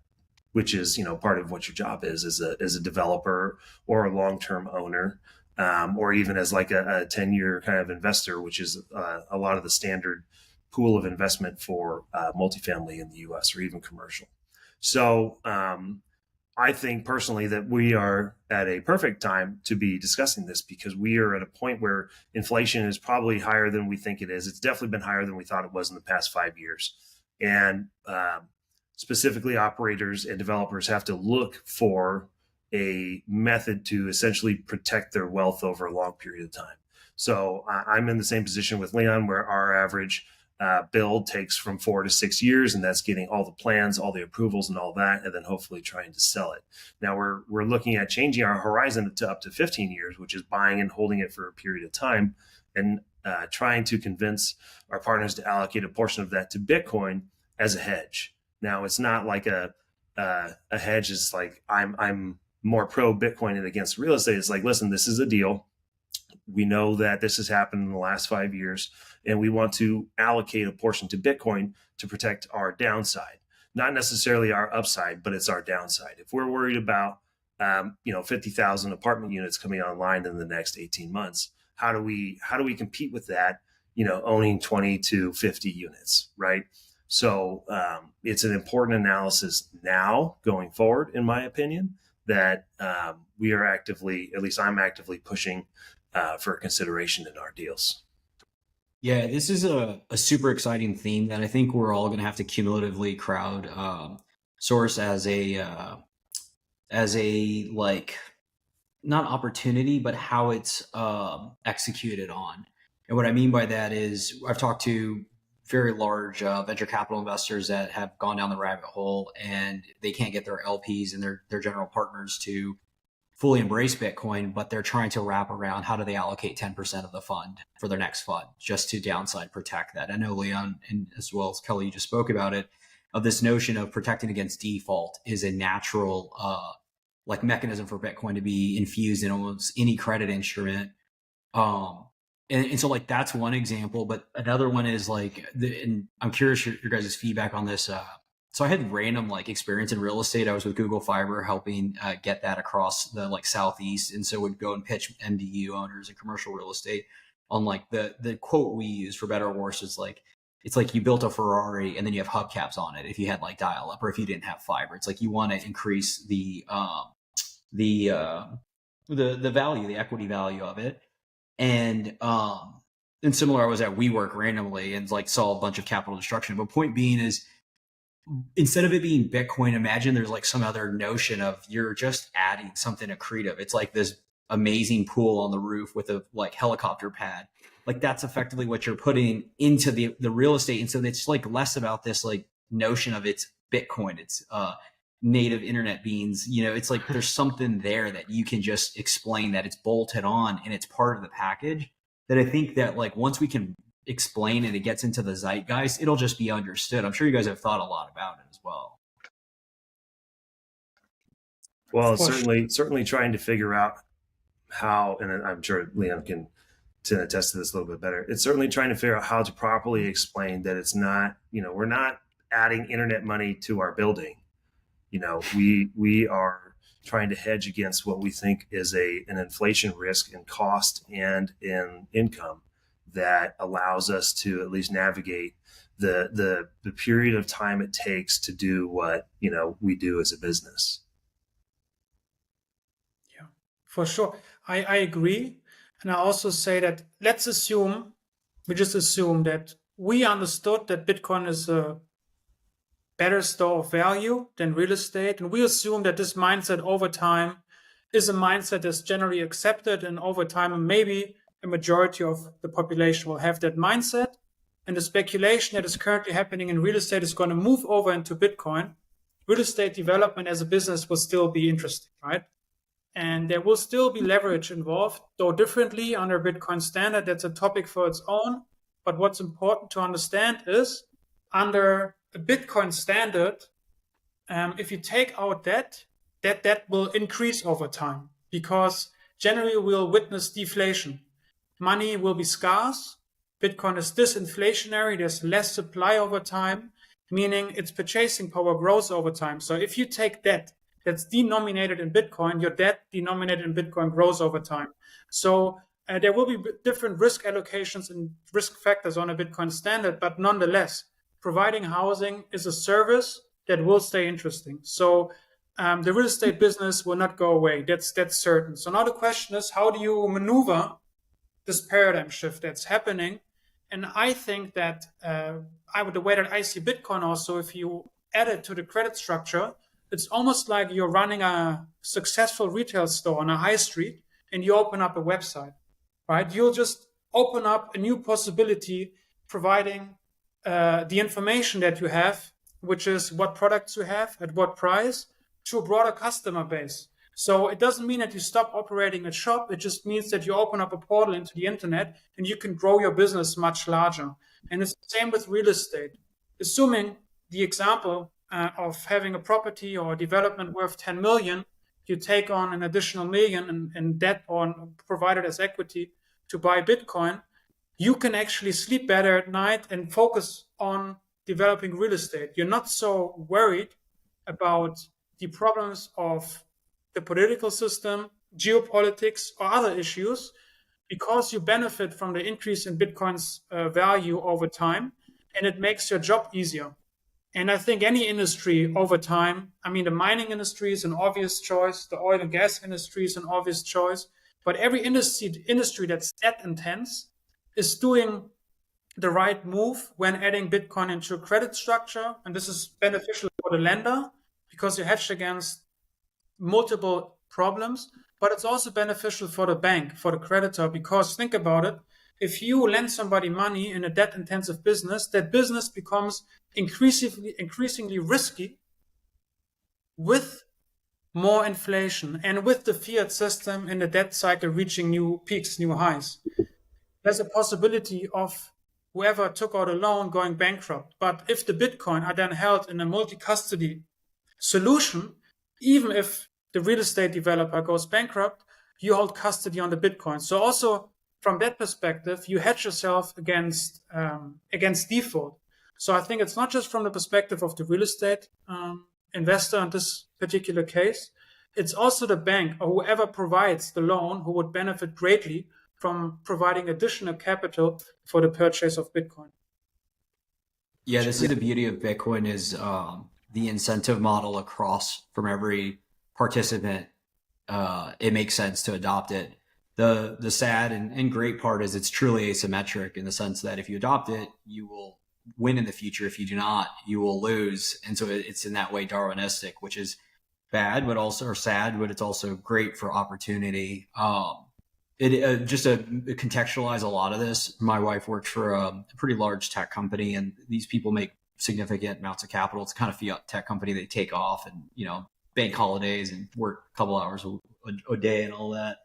which is, part of what your job is as a developer or a long-term owner, or even as like a 10-year kind of investor, which is a lot of the standard pool of investment for multifamily in the US, or even commercial. So I think personally that we are at a perfect time to be discussing this, because we are at a point where inflation is probably higher than we think it is. It's definitely been higher than we thought it was in the past 5 years. And specifically, operators and developers have to look for a method to essentially protect their wealth over a long period of time. So I'm in the same position with Leon, where our average build takes from 4 to 6 years, and that's getting all the plans, all the approvals and all that, and then hopefully trying to sell it. Now we're looking at changing our horizon to up to 15 years, which is buying and holding it for a period of time, and trying to convince our partners to allocate a portion of that to Bitcoin as a hedge. Now it's not like a hedge is like I'm more pro Bitcoin and against real estate. It's like, listen, this is a deal. We know that this has happened in the last 5 years, and we want to allocate a portion to Bitcoin to protect our downside, not necessarily our upside, but it's our downside. If we're worried about 50,000 apartment units coming online in the next 18 months, how do we compete with that? Owning 20 to 50 units, right? So it's an important analysis now going forward, in my opinion, that we are actively, at least I'm actively pushing for consideration in our deals. Yeah, this is a super exciting theme that I think we're all going to have to cumulatively crowd source as a like, not opportunity, but how it's executed on. And what I mean by that is I've talked to very large venture capital investors that have gone down the rabbit hole, and they can't get their LPs and their general partners to fully embrace Bitcoin, but they're trying to wrap around how do they allocate 10% of the fund for their next fund just to downside protect that. I know Leon, and as well as Kelly, you just spoke about it, of this notion of protecting against default is a natural like mechanism for Bitcoin to be infused in almost any credit instrument. And so like that's one example, but another one is like, and I'm curious your guys' feedback on this. So I had random like experience in real estate. I was with Google Fiber helping get that across the like Southeast. And so would go and pitch MDU owners and commercial real estate on like the quote we use for better or worse is like, it's like you built a Ferrari and then you have hubcaps on it if you had like dial up or if you didn't have fiber. It's like you want to increase the value, the equity value of it. And similar, I was at WeWork randomly and like saw a bunch of capital destruction. But point being is, instead of it being Bitcoin, imagine there's like some other notion of you're just adding something accretive. It's like this amazing pool on the roof with a like helicopter pad. Like that's effectively what you're putting into the real estate. And so it's like less about this like notion of it's Bitcoin, it's native internet beans. It's like there's something there that you can just explain that it's bolted on and it's part of the package, that I think that like once we can explain and it gets into the zeitgeist, it'll just be understood. I'm sure you guys have thought a lot about it as well. Well, certainly trying to figure out how, and I'm sure Leon can attest to this a little bit better. It's certainly trying to figure out how to properly explain that it's not, we're not adding internet money to our building. We are trying to hedge against what we think is an inflation risk in cost and in income that allows us to at least navigate the period of time it takes to do what we do as a business. Yeah, for sure. I agree. And I also say that we just assume that we understood that Bitcoin is a better store of value than real estate. And we assume that this mindset over time is a mindset that's generally accepted, and over time, maybe a majority of the population will have that mindset. And the speculation that is currently happening in real estate is going to move over into Bitcoin. Real estate development as a business will still be interesting, right? And there will still be leverage involved, though differently under Bitcoin standard. That's a topic for its own. But what's important to understand is under a Bitcoin standard, if you take out debt, that will increase over time, because generally we'll witness deflation. Money will be scarce. Bitcoin is disinflationary. There's less supply over time, meaning its purchasing power grows over time. So if you take debt that's denominated in Bitcoin, your debt denominated in Bitcoin grows over time. So there will be different risk allocations and risk factors on a Bitcoin standard, but nonetheless, providing housing is a service that will stay interesting. So the real estate business will not go away. That's certain. So now the question is, how do you maneuver this paradigm shift that's happening? And I think that the way that I see Bitcoin also, if you add it to the credit structure, it's almost like you're running a successful retail store on a high street and you open up a website, right? You'll just open up a new possibility, providing the information that you have, which is what products you have, at what price, to a broader customer base. So it doesn't mean that you stop operating a shop. It just means that you open up a portal into the internet and you can grow your business much larger. And it's the same with real estate. Assuming the example of having a property or a development worth 10 million, you take on an additional million in debt or provide it as equity to buy Bitcoin, you can actually sleep better at night and focus on developing real estate. You're not so worried about the problems of the political system, geopolitics, or other issues, because you benefit from the increase in Bitcoin's value over time, and it makes your job easier. And I think any industry over time, I mean, the mining industry is an obvious choice, the oil and gas industry is an obvious choice, but every industry that's that intense is doing the right move when adding Bitcoin into a credit structure. And this is beneficial for the lender because you hedge against multiple problems, but it's also beneficial for the bank, for the creditor, because think about it. If you lend somebody money in a debt-intensive business, that business becomes increasingly risky with more inflation and with the fiat system and the debt cycle reaching new peaks, new highs. There's a possibility of whoever took out a loan going bankrupt. But if the Bitcoin are then held in a multi-custody solution, even if the real estate developer goes bankrupt, you hold custody on the Bitcoin. So also from that perspective, you hedge yourself against default. So I think it's not just from the perspective of the real estate investor in this particular case. It's also the bank or whoever provides the loan who would benefit greatly from providing additional capital for the purchase of Bitcoin. Yeah, this is the beauty of Bitcoin is the incentive model across from every participant. It makes sense to adopt it. The sad and great part is it's truly asymmetric in the sense that if you adopt it, you will win in the future. If you do not, you will lose. And so it's in that way Darwinistic, which is bad, but also or sad, but it's also great for opportunity. Just to contextualize a lot of this, my wife works for a pretty large tech company, and these people make significant amounts of capital. It's kind of fiat tech company. They take off and, bank holidays and work a couple hours a day and all that.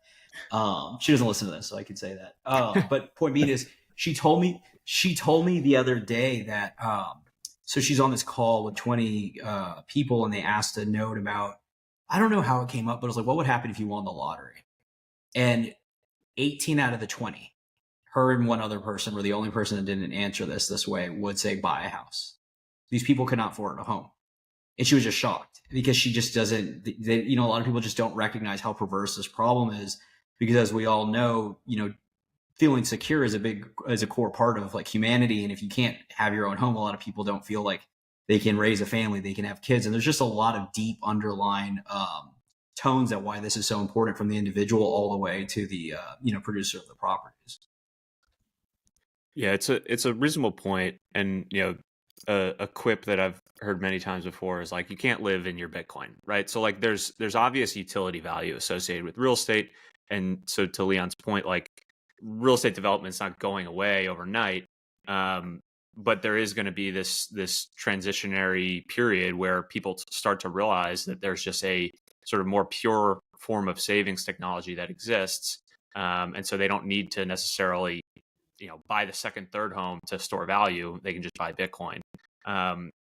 She doesn't listen to this, so I can say that. But point being is, she told me the other day that, so she's on this call with 20 people, and they asked a note about, I don't know how it came up, but it was like, what would happen if you won the lottery? And 18 out of the 20, her and one other person were the only person that didn't answer this way, would say buy a house. These people could not afford a home. And she was just shocked because she just doesn't, a lot of people just don't recognize how perverse this problem is, because as we all know, feeling secure is a core part of like humanity. And if you can't have your own home, a lot of people don't feel like they can raise a family, they can have kids. And there's just a lot of deep underlying tones at why this is so important, from the individual all the way to the producer of the properties. Yeah, it's a reasonable point, and a quip that I've heard many times before is like, you can't live in your Bitcoin, right? So like there's obvious utility value associated with real estate, and so to Leon's point, like real estate development's not going away overnight, but there is going to be this transitionary period where people start to realize that there's just a sort of more pure form of savings technology that exists, and so they don't need to necessarily buy the second, third home to store value. They can just buy Bitcoin.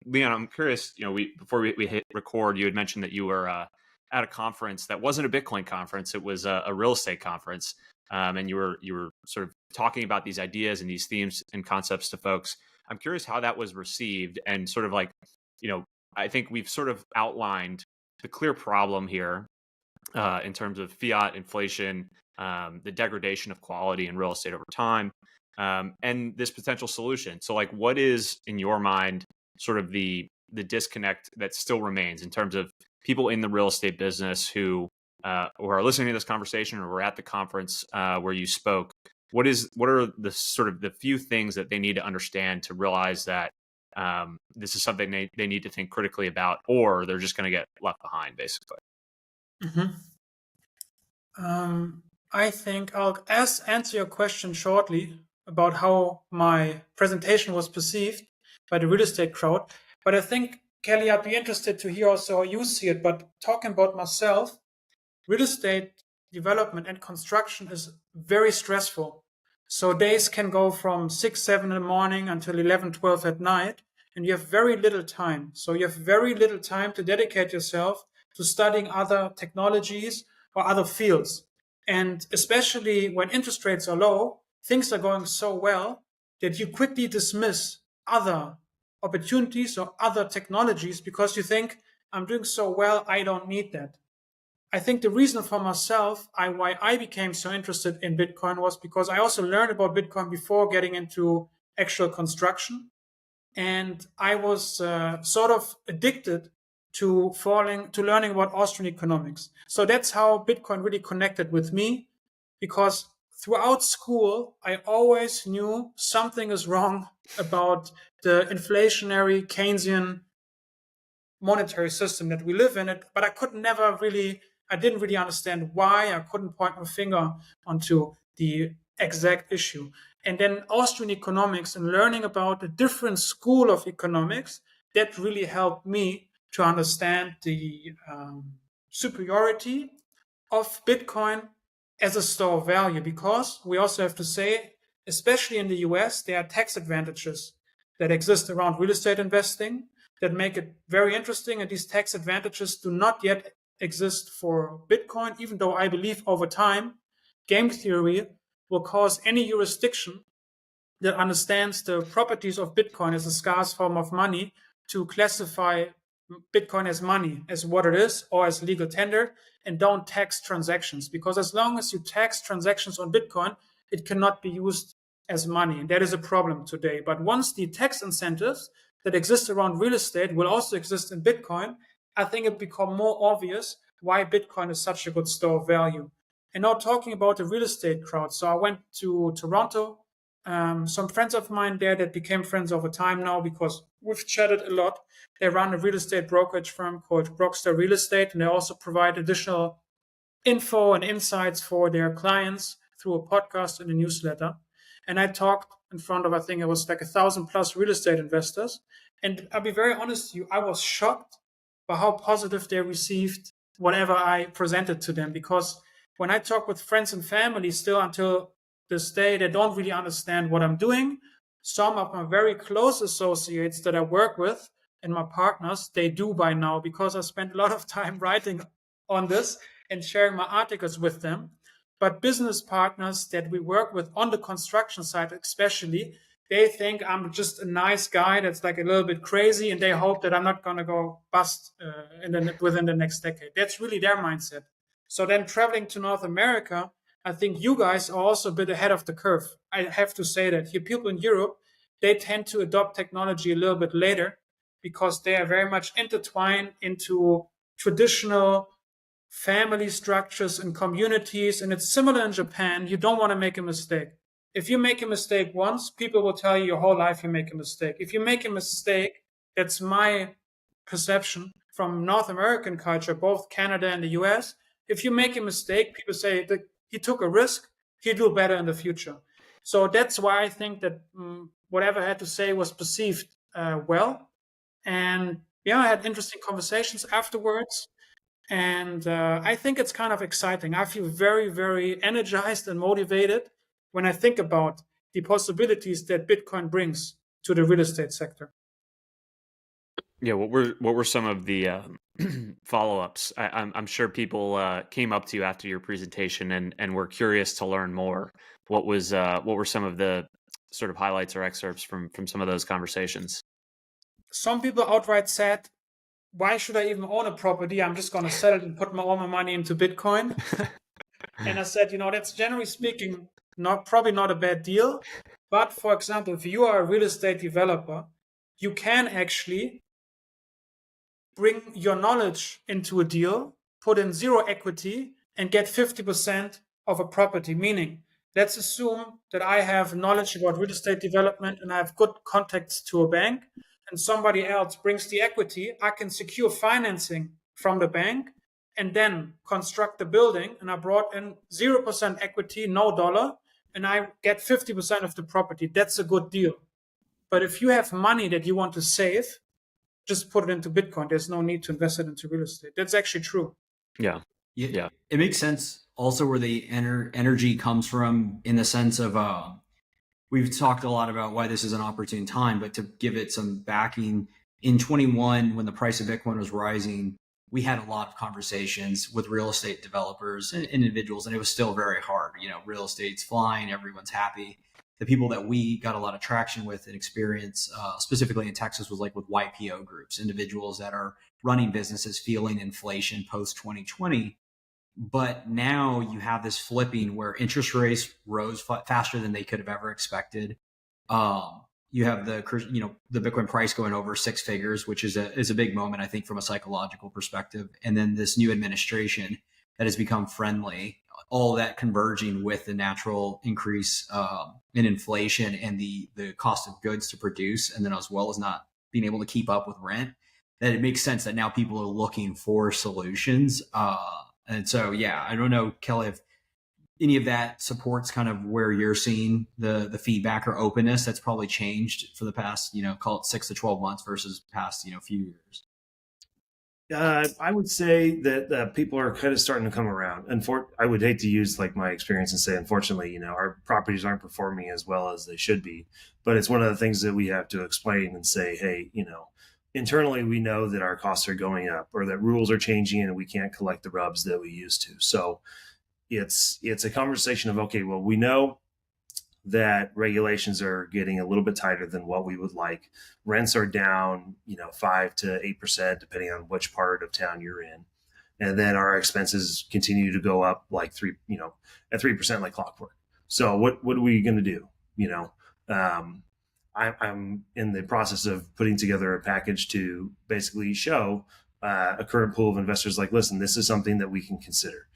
Leon, I'm curious, before we hit record, you had mentioned that you were at a conference that wasn't a Bitcoin conference. It was a real estate conference. And you were sort of talking about these ideas and these themes and concepts to folks. I'm curious how that was received, and sort of like, I think we've sort of outlined the clear problem here in terms of fiat inflation, the degradation of quality in real estate over time, and this potential solution. So like, what is in your mind sort of the disconnect that still remains in terms of people in the real estate business who are listening to this conversation or were at the conference where you spoke, what are the sort of the few things that they need to understand to realize that this is something they need to think critically about, or they're just going to get left behind, basically? I think I'll answer your question shortly about how my presentation was perceived by the real estate crowd. But I think, Kelly, I'd be interested to hear also how you see it. But talking about myself, real estate development and construction is very stressful. So days can go from 6, 7 in the morning until 11, 12 at night, and you have very little time. So you have very little time to dedicate yourself to studying other technologies or other fields. And especially when interest rates are low, things are going so well that you quickly dismiss other opportunities or other technologies because you think, I'm doing so well, I don't need that. I think the reason for myself, why I became so interested in Bitcoin was because I also learned about Bitcoin before getting into actual construction. And I was sort of addicted to learning about Austrian economics. So that's how Bitcoin really connected with me, because throughout school, I always knew something is wrong about the inflationary Keynesian monetary system that we live in, but I didn't really understand why. I couldn't point my finger onto the exact issue. And then Austrian economics and learning about a different school of economics, that really helped me to understand the superiority of Bitcoin as a store of value. Because we also have to say, especially in the US, there are tax advantages that exist around real estate investing that make it very interesting. And these tax advantages do not yet exist for Bitcoin, even though I believe over time, game theory will cause any jurisdiction that understands the properties of Bitcoin as a scarce form of money to classify Bitcoin as money, as what it is, or as legal tender, and don't tax transactions. Because as long as you tax transactions on Bitcoin, it cannot be used as money. And that is a problem today. But once the tax incentives that exist around real estate will also exist in Bitcoin, I think it become more obvious why Bitcoin is such a good store of value. And now talking about the real estate crowd. So I went to Toronto. Some friends of mine there that became friends over time now because we've chatted a lot. They run a real estate brokerage firm called Brockstar Real Estate, and they also provide additional info and insights for their clients through a podcast and a newsletter. And I talked in front of, I think it was like 1,000+ real estate investors. And I'll be very honest with you, I was shocked by how positive they received whatever I presented to them. Because when I talk with friends and family still until this day, they don't really understand what I'm doing. Some of my very close associates that I work with and my partners, they do by now, because I spent a lot of time writing on this and sharing my articles with them. But business partners that we work with on the construction side especially, they think I'm just a nice guy that's like a little bit crazy, and they hope that I'm not going to go bust within the next decade. That's really their mindset. So then traveling to North America, I think you guys are also a bit ahead of the curve. I have to say that here, people in Europe, they tend to adopt technology a little bit later because they are very much intertwined into traditional family structures and communities. And it's similar in Japan. You don't want to make a mistake. If you make a mistake once, people will tell you your whole life you make a mistake. If you make a mistake, that's my perception from North American culture, both Canada and the US. If you make a mistake, people say that he took a risk, he'll do better in the future. So that's why I think that whatever I had to say was perceived well. And yeah, I had interesting conversations afterwards. And I think it's kind of exciting. I feel very, very energized and motivated when I think about the possibilities that Bitcoin brings to the real estate sector. Yeah, what were some of the follow-ups? I'm sure people came up to you after your presentation and were curious to learn more. What were some of the sort of highlights or excerpts from some of those conversations? Some people outright said, why should I even own a property? I'm just going to sell it and put all my money into Bitcoin. And I said, that's generally speaking, probably not a bad deal. But for example, if you are a real estate developer, you can actually bring your knowledge into a deal, put in zero equity, and get 50% of a property. Meaning, let's assume that I have knowledge about real estate development and I have good contacts to a bank, and somebody else brings the equity. I can secure financing from the bank and then construct the building. And I brought in 0% equity, no dollar, and I get 50% of the property. That's a good deal. But if you have money that you want to save, just put it into Bitcoin. There's no need to invest it into real estate. That's actually true. Yeah. It makes sense also where the energy comes from, in the sense of we've talked a lot about why this is an opportune time, but to give it some backing, in 21, when the price of Bitcoin was rising, we had a lot of conversations with real estate developers and individuals, and it was still very hard. Real estate's flying, everyone's happy. The people that we got a lot of traction with and experience, specifically in Texas, was like with YPO groups, individuals that are running businesses feeling inflation post 2020. But now you have this flipping where interest rates rose faster than they could have ever expected. You have the Bitcoin price going over 6 figures, which is a big moment, I think, from a psychological perspective. And then this new administration that has become friendly, all that converging with the natural increase in inflation and the cost of goods to produce, and then as well as not being able to keep up with rent, that it makes sense that now people are looking for solutions. And so, yeah, I don't know, Kelly, if any of that supports kind of where you're seeing the feedback or openness that's probably changed for the past, call it 6 to 12 months versus past, few years. I would say that people are kind of starting to come around. And I would hate to use like my experience and say, unfortunately, our properties aren't performing as well as they should be. But it's one of the things that we have to explain and say, hey, internally, we know that our costs are going up, or that rules are changing and we can't collect the rubs that we used to. So it's a conversation of, okay, well, we know that regulations are getting a little bit tighter than what we would like. Rents are down, 5 to 8%, depending on which part of town you're in. And then our expenses continue to go up like at 3% like clockwork. So what are we going to do? I'm in the process of putting together a package to basically show a current pool of investors, like, listen, this is something that we can consider.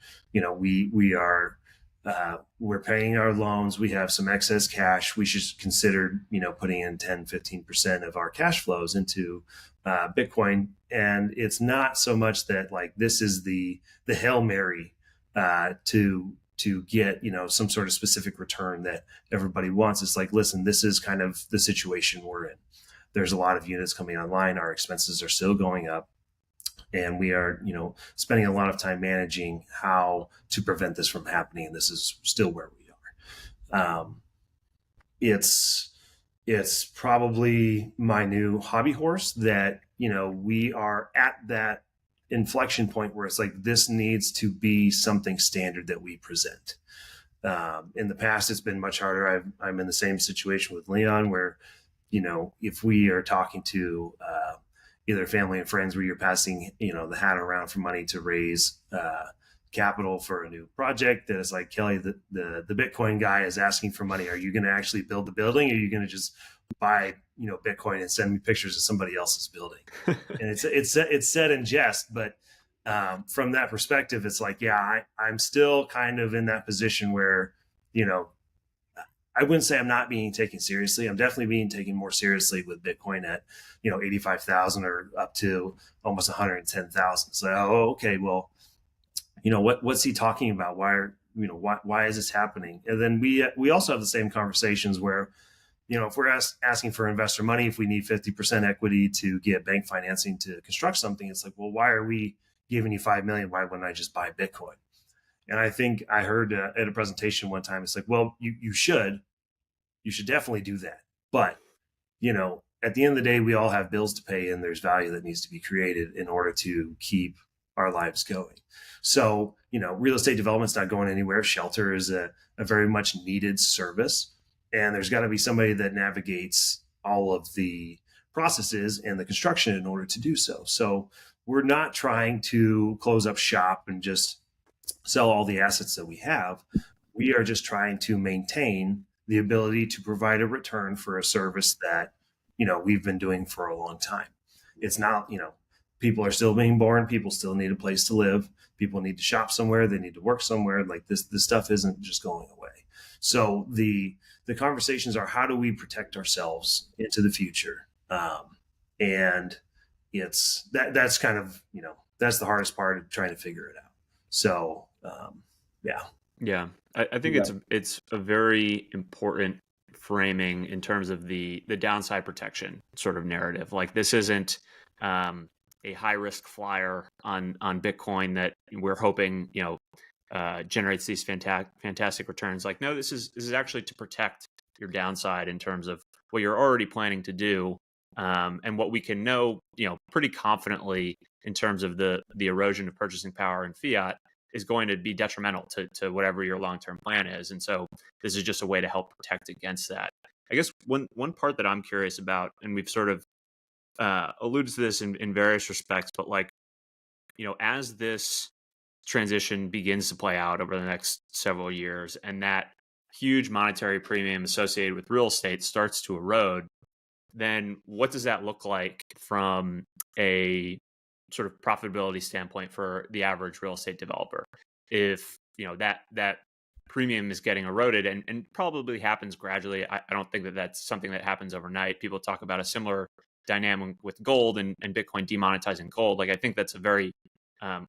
We're paying our loans. We have some excess cash. We should consider, putting in 10, 15% of our cash flows into Bitcoin. And it's not so much that like this is the Hail Mary to get, some sort of specific return that everybody wants. It's like, listen, this is kind of the situation we're in. There's a lot of units coming online. Our expenses are still going up. And we are, spending a lot of time managing how to prevent this from happening. And this is still where we are. It's probably my new hobby horse that, we are at that inflection point where it's like, this needs to be something standard that we present. In the past, it's been much harder. I'm in the same situation with Leon where, if we are talking to, either family and friends where you're passing, the hat around for money to raise capital for a new project, that is like, Kelly, the Bitcoin guy is asking for money. Are you going to actually build the building? Or are you going to just buy, Bitcoin and send me pictures of somebody else's building? And it's said in jest, but from that perspective, it's like, yeah, I'm still kind of in that position where, I wouldn't say I'm not being taken seriously. I'm definitely being taken more seriously with Bitcoin at, 85,000 or up to almost 110,000. So, okay, well, what's he talking about? Why is this happening? And then we also have the same conversations where, if we're asking for investor money, if we need 50% equity to get bank financing to construct something, it's like, well, why are we giving you 5 million? Why wouldn't I just buy Bitcoin? And I think I heard at a presentation one time, it's like, well, you should definitely do that. But, at the end of the day, we all have bills to pay and there's value that needs to be created in order to keep our lives going. So, real estate development's not going anywhere. Shelter is a very much needed service. And there's got to be somebody that navigates all of the processes and the construction in order to do so. So we're not trying to close up shop and just sell all the assets that we have. We are just trying to maintain the ability to provide a return for a service that, we've been doing for a long time. It's not, people are still being born. People still need a place to live. People need to shop somewhere. They need to work somewhere. Like this stuff isn't just going away. So the conversations are, how do we protect ourselves into the future? And it's that's kind of, that's the hardest part of trying to figure it out. So, yeah. I think it's a very important framing in terms of the downside protection sort of narrative. Like, this isn't a high risk flyer on Bitcoin that we're hoping, generates these fantastic returns. Like, no, this is actually to protect your downside in terms of what you're already planning to do, and what we can know, pretty confidently in terms of the erosion of purchasing power in fiat is going to be detrimental to whatever your long-term plan is. And so this is just a way to help protect against that. I guess one part that I'm curious about, and we've sort of alluded to this in various respects, but like, as this transition begins to play out over the next several years, and that huge monetary premium associated with real estate starts to erode, then what does that look like from a sort of profitability standpoint for the average real estate developer? If that premium is getting eroded, and probably happens gradually. I don't think that that's something that happens overnight. People talk about a similar dynamic with gold and Bitcoin demonetizing gold. Like, I think that's a very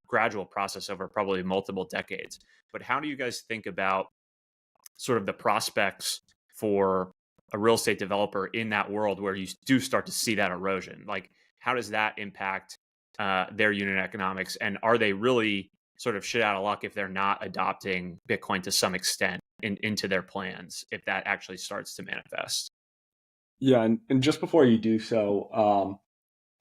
gradual process over probably multiple decades. But how do you guys think about sort of the prospects for a real estate developer in that world where you do start to see that erosion? Like, how does that impact their unit economics? And are they really sort of shit out of luck if they're not adopting Bitcoin to some extent into their plans, if that actually starts to manifest? Yeah, and just before you do so,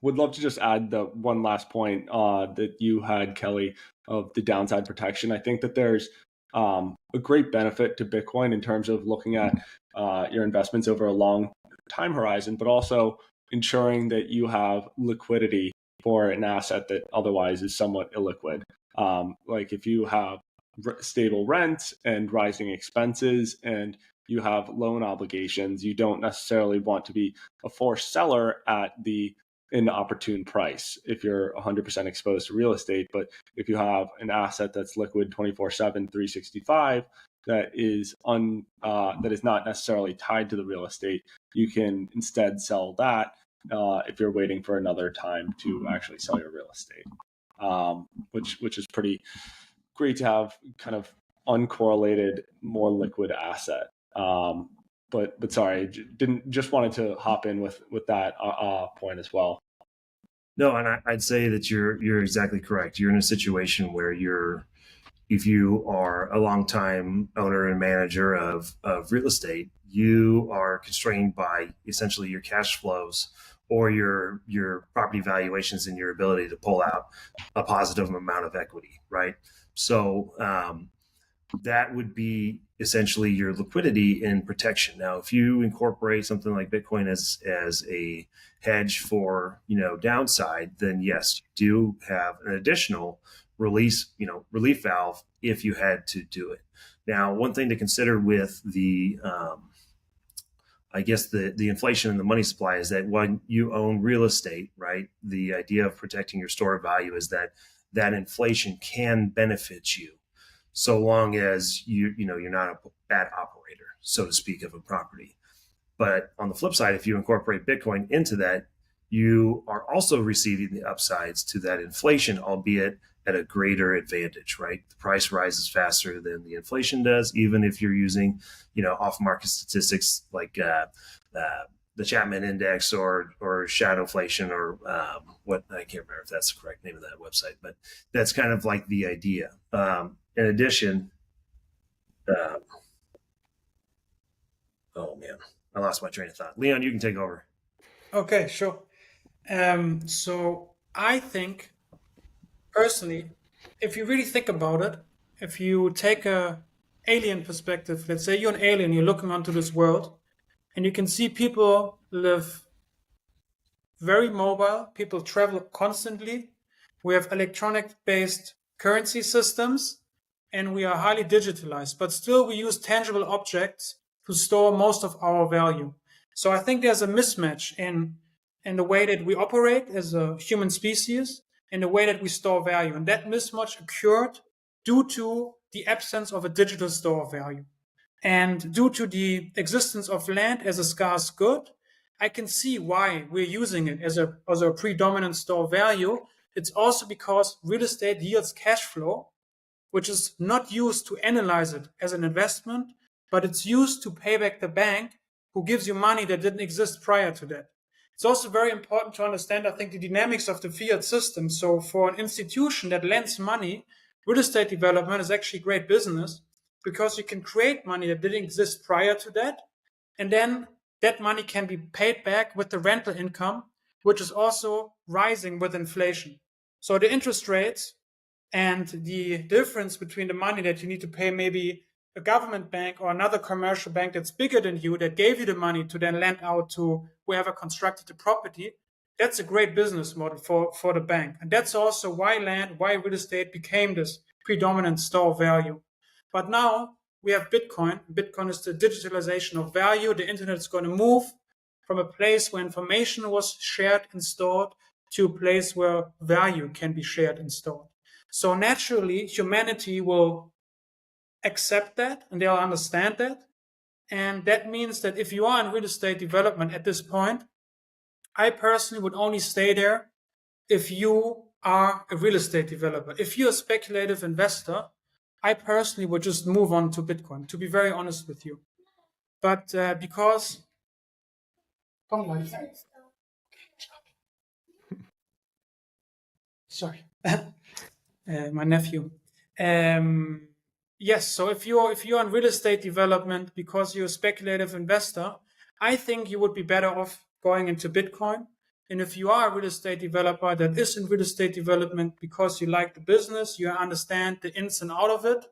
would love to just add the one last point that you had, Kelly, of the downside protection. I think that there's a great benefit to Bitcoin in terms of looking at your investments over a long time horizon, but also ensuring that you have liquidity for an asset that otherwise is somewhat illiquid. Like, if you have stable rent and rising expenses and you have loan obligations, you don't necessarily want to be a forced seller at an opportune price if you're 100% exposed to real estate. But if you have an asset that's liquid 24/7, 365, that is not necessarily tied to the real estate, you can instead sell that if you're waiting for another time to actually sell your real estate, which is pretty great to have kind of uncorrelated, more liquid asset. But sorry, just wanted to hop in with that point as well. No, and I'd say that you're exactly correct. You're in a situation where if you are a longtime owner and manager of real estate, you are constrained by essentially your cash flows or your property valuations and your ability to pull out a positive amount of equity, right? So that would be essentially your liquidity and protection. Now, if you incorporate something like Bitcoin as a hedge for downside, then yes, you do have an additional relief valve if you had to do it. Now, one thing to consider with the inflation in the money supply is that when you own real estate, right, the idea of protecting your store of value is that inflation can benefit you, so long as you're not a bad operator, so to speak, of a property. But on the flip side, if you incorporate Bitcoin into that, you are also receiving the upsides to that inflation, albeit at a greater advantage, right? The price rises faster than the inflation does, even if you're using, off-market statistics like the Chapman Index or shadowflation or what, I can't remember if that's the correct name of that website, but that's kind of like the idea. In addition, oh man, I lost my train of thought. Leon, you can take over. Okay, sure. So I think, personally, if you really think about it, if you take a alien perspective, let's say you're an alien, you're looking onto this world, and you can see people live very mobile, people travel constantly, we have electronic-based currency systems, and we are highly digitalized, but still we use tangible objects to store most of our value. So I think there's a mismatch in in the way that we operate as a human species, in the way that we store value. And that mismatch occurred due to the absence of a digital store of value. And due to the existence of land as a scarce good, I can see why we're using it as a predominant store of value. It's also because real estate yields cash flow, which is not used to analyze it as an investment, but it's used to pay back the bank who gives you money that didn't exist prior to that. It's also very important to understand, I think, the dynamics of the fiat system. So for an institution that lends money, real estate development is actually great business because you can create money that didn't exist prior to that. And then that money can be paid back with the rental income, which is also rising with inflation. So the interest rates and the difference between the money that you need to pay maybe a government bank or another commercial bank that's bigger than you, that gave you the money to then lend out to whoever constructed the property, that's a great business model for the bank. And that's also why real estate became this predominant store of value. But now we have Bitcoin. Bitcoin is the digitalization of value. The internet is going to move from a place where information was shared and stored to a place where value can be shared and stored. So naturally, humanity will accept that and they'll understand that. And that means that if you are in real estate development at this point, I personally would only stay there if you are a real estate developer. If you're a speculative investor, I personally would just move on to Bitcoin, to be very honest with you. But because... Sorry. My nephew. Yes, so if you're in real estate development because you're a speculative investor, I think you would be better off going into Bitcoin. And if you are a real estate developer that is in real estate development because you like the business, you understand the ins and outs of it,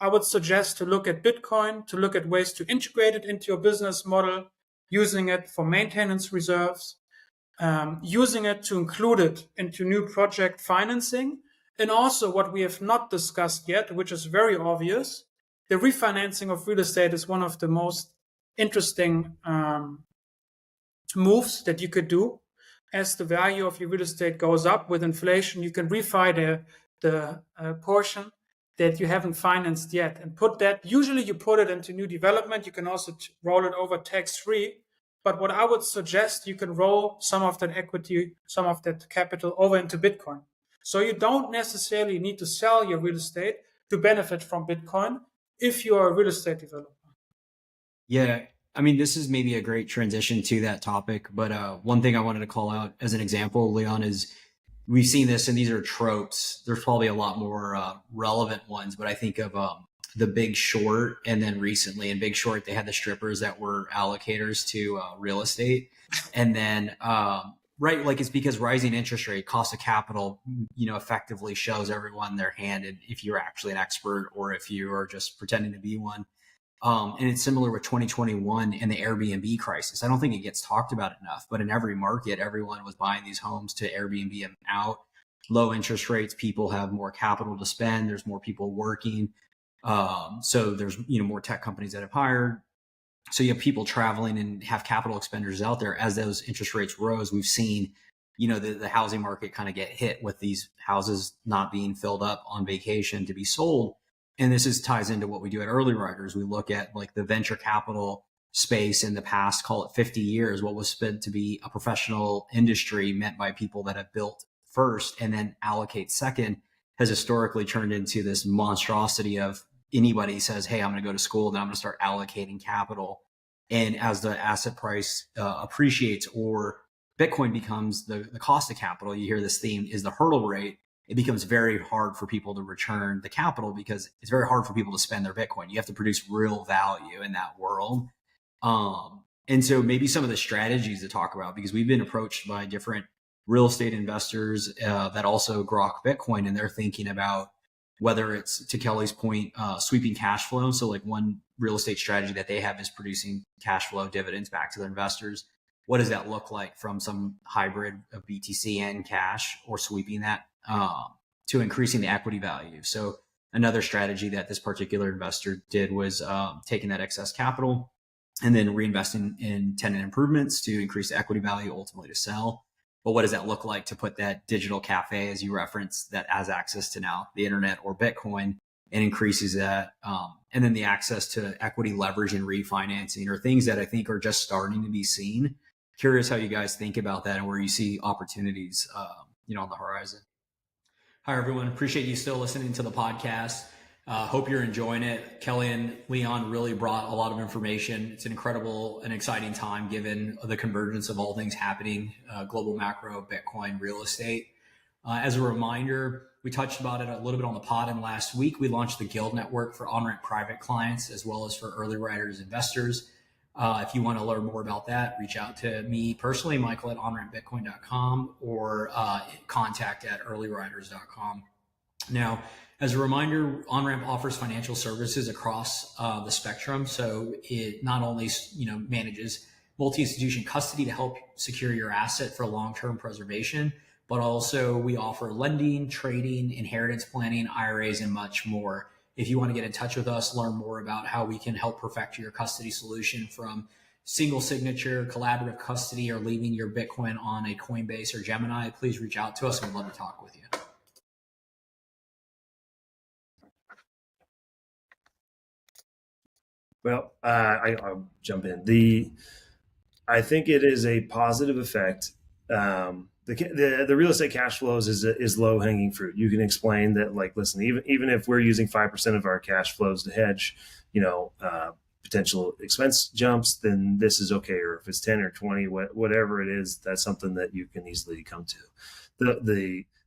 I would suggest to look at Bitcoin, to look at ways to integrate it into your business model, using it for maintenance reserves, using it to include it into new project financing. And also what we have not discussed yet, which is very obvious, the refinancing of real estate is one of the most interesting moves that you could do. As the value of your real estate goes up with inflation, you can refi the portion that you haven't financed yet and put that, usually you put it into new development. You can also roll it over tax-free. But what I would suggest, you can roll some of that equity, some of that capital over into Bitcoin. So you don't necessarily need to sell your real estate to benefit from Bitcoin if you're a real estate developer. Yeah, I mean, this is maybe a great transition to that topic. But one thing I wanted to call out as an example, Leon, is we've seen this, and these are tropes. There's probably a lot more relevant ones, but I think of The Big Short, and then recently in Big Short, they had the strippers that were allocators to real estate. And then right, like it's because rising interest rate, cost of capital, effectively shows everyone their hand, and if you're actually an expert or if you are just pretending to be one. And it's similar with 2021 and the Airbnb crisis. I don't think it gets talked about enough, but in every market, everyone was buying these homes to Airbnb them out. Low interest rates, people have more capital to spend. There's more people working. So there's, more tech companies that have hired. So you have people traveling and have capital expenditures out there. As those interest rates rose, we've seen, the housing market kind of get hit with these houses not being filled up on vacation to be sold. And this ties into what we do at Early Riders. We look at like the venture capital space in the past, call it 50 years, what was meant to be a professional industry meant by people that have built first and then allocate second, has historically turned into this monstrosity of anybody says, hey, I'm going to go to school, then I'm going to start allocating capital. And as the asset price appreciates or Bitcoin becomes the cost of capital, you hear this theme is the hurdle rate. It becomes very hard for people to return the capital because it's very hard for people to spend their Bitcoin. You have to produce real value in that world. And so maybe some of the strategies to talk about, because we've been approached by different real estate investors that also grok Bitcoin, and they're thinking about whether it's, to Kelly's point, sweeping cash flow. So like one real estate strategy that they have is producing cash flow dividends back to their investors. What does that look like from some hybrid of BTC and cash, or sweeping that to increasing the equity value? So another strategy that this particular investor did was taking that excess capital and then reinvesting in tenant improvements to increase the equity value, ultimately to sell. But what does that look like to put that digital cafe, as you referenced, that has access to now the internet or Bitcoin and increases that? And then the access to equity leverage and refinancing are things that I think are just starting to be seen. Curious how you guys think about that and where you see opportunities, on the horizon. Hi, everyone. Appreciate you still listening to the podcast. Hope you're enjoying it. Kelly and Leon really brought a lot of information. It's an incredible and exciting time given the convergence of all things happening, global macro, Bitcoin, real estate. As a reminder, we touched about it a little bit on the pod, and last week we launched the Guild Network for Onramp private clients as well as for early riders investors. If you want to learn more about that, reach out to me personally, Michael at onrampbitcoin.com, or contact at earlyriders.com. Now, as a reminder, Onramp offers financial services across the spectrum. So it not only manages multi-institution custody to help secure your asset for long-term preservation, but also we offer lending, trading, inheritance planning, IRAs, and much more. If you want to get in touch with us, learn more about how we can help perfect your custody solution from single signature, collaborative custody, or leaving your Bitcoin on a Coinbase or Gemini, please reach out to us and we'd love to talk with you. Well, I'll jump in. I think it is a positive effect. The real estate cash flows is low hanging fruit. You can explain that, like, listen, even if we're using 5% of our cash flows to hedge, potential expense jumps, then this is okay. Or if it's 10 or 20, whatever it is, that's something that you can easily come to.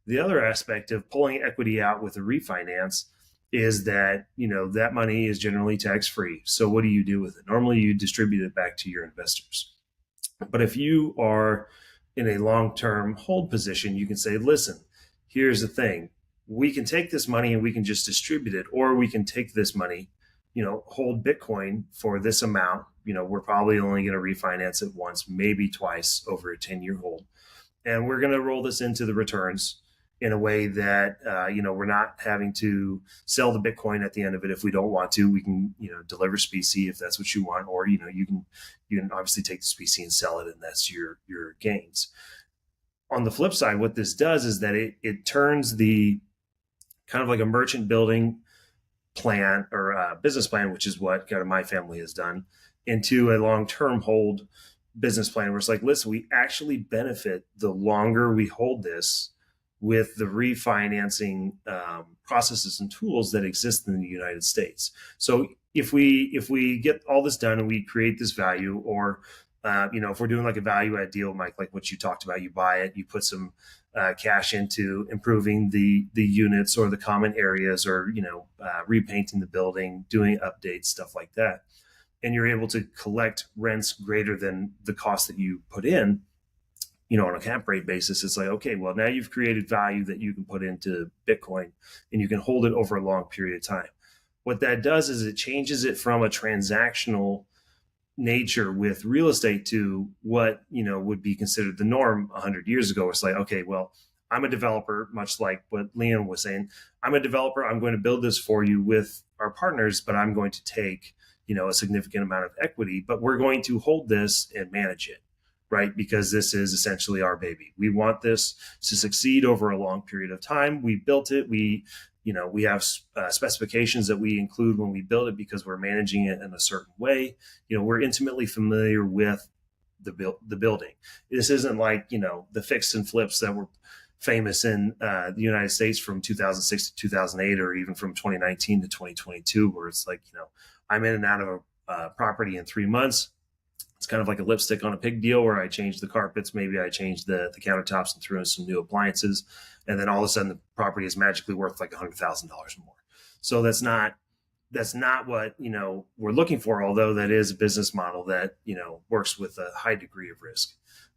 The other aspect of pulling equity out with a refinance is that, that money is generally tax free. So what do you do with it? Normally you distribute it back to your investors. But if you are in a long-term hold position, you can say, listen, here's the thing. We can take this money and we can just distribute it, or we can take this money, hold Bitcoin for this amount. We're probably only going to refinance it once, maybe twice over a 10-year hold. And we're going to roll this into the returns in a way that, we're not having to sell the Bitcoin at the end of it. If we don't want to, we can, deliver specie if that's what you want, or, you can obviously take the specie and sell it, and that's your gains. On the flip side, what this does is that it turns the kind of like a merchant building plan or business plan, which is what kind of my family has done, into a long-term hold business plan where it's like, listen, we actually benefit the longer we hold this with the refinancing processes and tools that exist in the United States. So if we get all this done and we create this value, or if we're doing like a value add deal, Mike, like what you talked about, you buy it, you put some cash into improving the units or the common areas, or repainting the building, doing updates, stuff like that, and you're able to collect rents greater than the cost that you put in. On a cap rate basis, it's like, okay, well, now you've created value that you can put into Bitcoin and you can hold it over a long period of time. What that does is it changes it from a transactional nature with real estate to what, would be considered the norm 100 years ago. It's like, okay, well, I'm a developer, much like what Leon was saying. I'm a developer. I'm going to build this for you with our partners, but I'm going to take, a significant amount of equity, but we're going to hold this and manage it. Right? Because this is essentially our baby. We want this to succeed over a long period of time. We built it. We have specifications that we include when we build it because we're managing it in a certain way. We're intimately familiar with the building. This isn't like, the fix and flips that were famous in the United States from 2006 to 2008, or even from 2019 to 2022, where it's like, I'm in and out of a property in 3 months. It's kind of like a lipstick on a pig deal where I changed the carpets, maybe I changed the countertops and threw in some new appliances, and then all of a sudden the property is magically worth like $100,000 more. So that's not what we're looking for. Although that is a business model that works with a high degree of risk.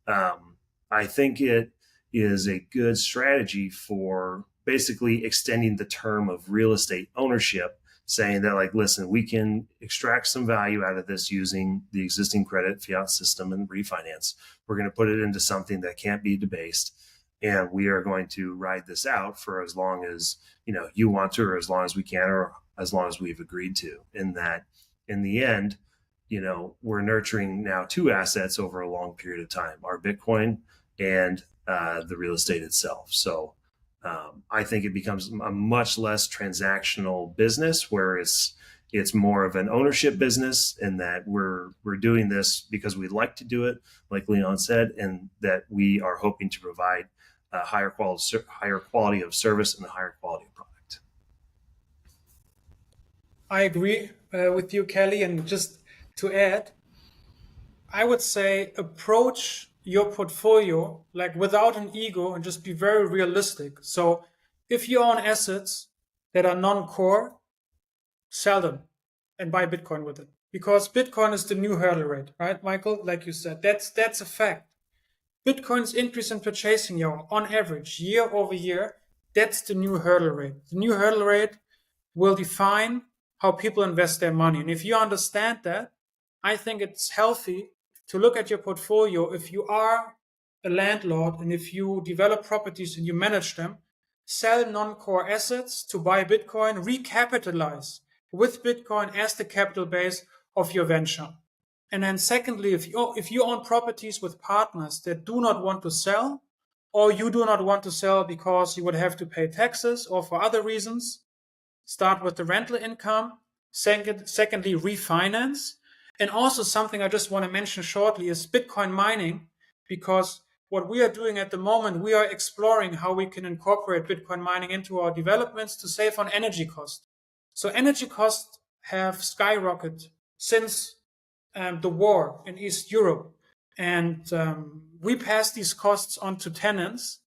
I think it is a good strategy for basically extending the term of real estate ownership, saying that, like, listen, we can extract some value out of this using the existing credit fiat system and refinance. We're going to put it into something that can't be debased, and we are going to ride this out for as long as you want to, or as long as we can, or as long as we've agreed to. In that, in the end, we're nurturing now two assets over a long period of time, our Bitcoin and the real estate itself. So I think it becomes a much less transactional business, where it's more of an ownership business, and that we're doing this because we like to do it, like Leon said, and that we are hoping to provide a higher quality of service and a higher quality of product. I agree with you, Kelly. And just to add, I would say approach your portfolio like without an ego and just be very realistic. So if you own assets that are non-core, sell them and buy Bitcoin with it, because Bitcoin is the new hurdle rate, right, Michael? Like you said, that's a fact. Bitcoin's increase in purchasing power on average year over year, that's the new hurdle rate. The new hurdle rate will define how people invest their money. And if you understand that, I think it's healthy to look at your portfolio. If you are a landlord and if you develop properties and you manage them, sell non-core assets to buy Bitcoin, recapitalize with Bitcoin as the capital base of your venture. And then secondly, if you own properties with partners that do not want to sell, or you do not want to sell because you would have to pay taxes or for other reasons, start with the rental income. Secondly, refinance. And also something I just want to mention shortly is Bitcoin mining, because what we are doing at the moment, we are exploring how we can incorporate Bitcoin mining into our developments to save on energy costs. So energy costs have skyrocketed since the war in East Europe. And we pass these costs on to tenants,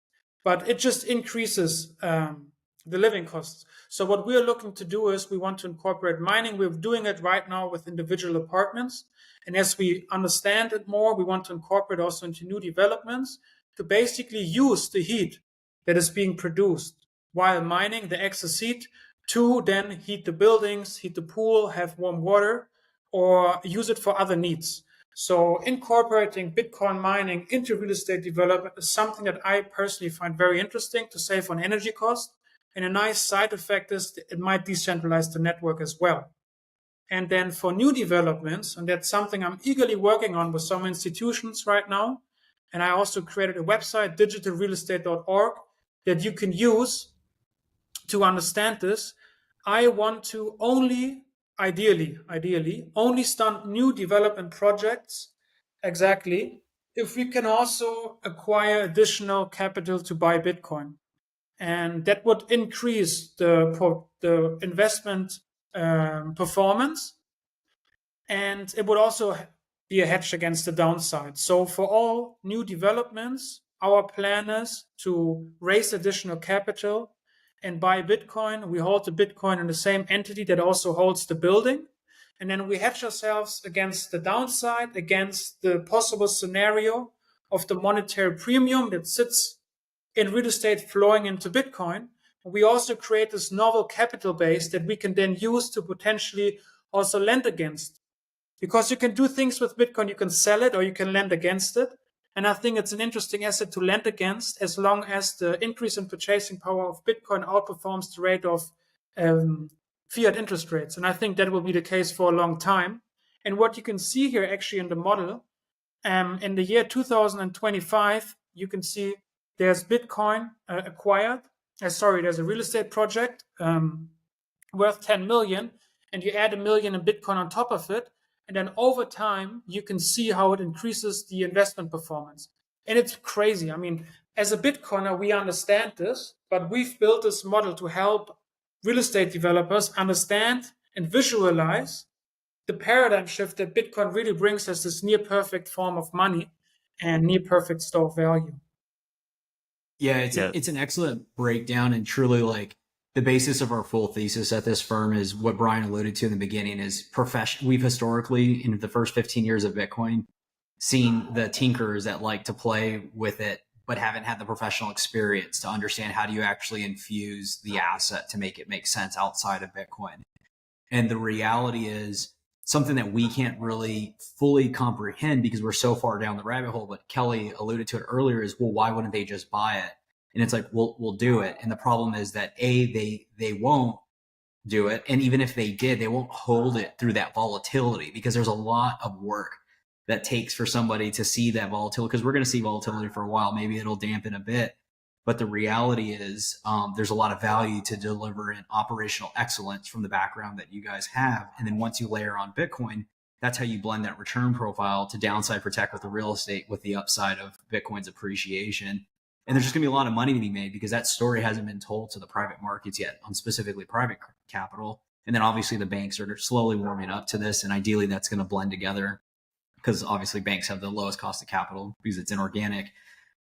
but it just increases the living costs. So what we're looking to do is we want to incorporate mining. We're doing it right now with individual apartments. And as we understand it more, we want to incorporate also into new developments to basically use the heat that is being produced while mining, the excess heat, to then heat the buildings, heat the pool, have warm water, or use it for other needs. So incorporating Bitcoin mining into real estate development is something that I personally find very interesting to save on energy costs. And a nice side effect is it might decentralize the network as well. And then for new developments, and that's something I'm eagerly working on with some institutions right now. And I also created a website, digitalrealestate.org, that you can use to understand this. I want to ideally, only start new development projects, exactly, if we can also acquire additional capital to buy Bitcoin. And that would increase the investment performance, and it would also be a hedge against the downside. So for all new developments, our plan is to raise additional capital and buy Bitcoin. We hold the Bitcoin in the same entity that also holds the building. And then we hedge ourselves against the downside, against the possible scenario of the monetary premium that sits in real estate flowing into Bitcoin. We also create this novel capital base that we can then use to potentially also lend against. Because you can do things with Bitcoin, you can sell it or you can lend against it. And I think it's an interesting asset to lend against as long as the increase in purchasing power of Bitcoin outperforms the rate of fiat interest rates. And I think that will be the case for a long time. And what you can see here actually in the model, in the year 2025, you can see there's Bitcoin acquired. There's a real estate project worth 10 million, and you add $1 million in Bitcoin on top of it. And then over time, you can see how it increases the investment performance. And it's crazy. I mean, as a Bitcoiner, we understand this, but we've built this model to help real estate developers understand and visualize the paradigm shift that Bitcoin really brings as this near perfect form of money and near perfect store of value. Yeah, it's an excellent breakdown, and truly like the basis of our full thesis at this firm is what Brian alluded to in the beginning is we've historically, in the first 15 years of Bitcoin, seen the tinkerers that like to play with it, but haven't had the professional experience to understand how do you actually infuse the asset to make it make sense outside of Bitcoin. And the reality is something that we can't really fully comprehend because we're so far down the rabbit hole. But Kelly alluded to it earlier is, well, why wouldn't they just buy it? And it's like, we'll do it. And the problem is that A, they won't, do it. And even if they did, they won't hold it through that volatility, because there's a lot of work that takes for somebody to see that volatility, because we're going to see volatility for a while. Maybe it'll dampen a bit. But the reality is there's a lot of value to deliver in operational excellence from the background that you guys have. And then once you layer on Bitcoin, that's how you blend that return profile to downside protect with the real estate with the upside of Bitcoin's appreciation. And there's just going to be a lot of money to be made, because that story hasn't been told to the private markets yet on specifically private capital. And then obviously the banks are slowly warming up to this. And ideally that's going to blend together, because obviously banks have the lowest cost of capital because it's inorganic.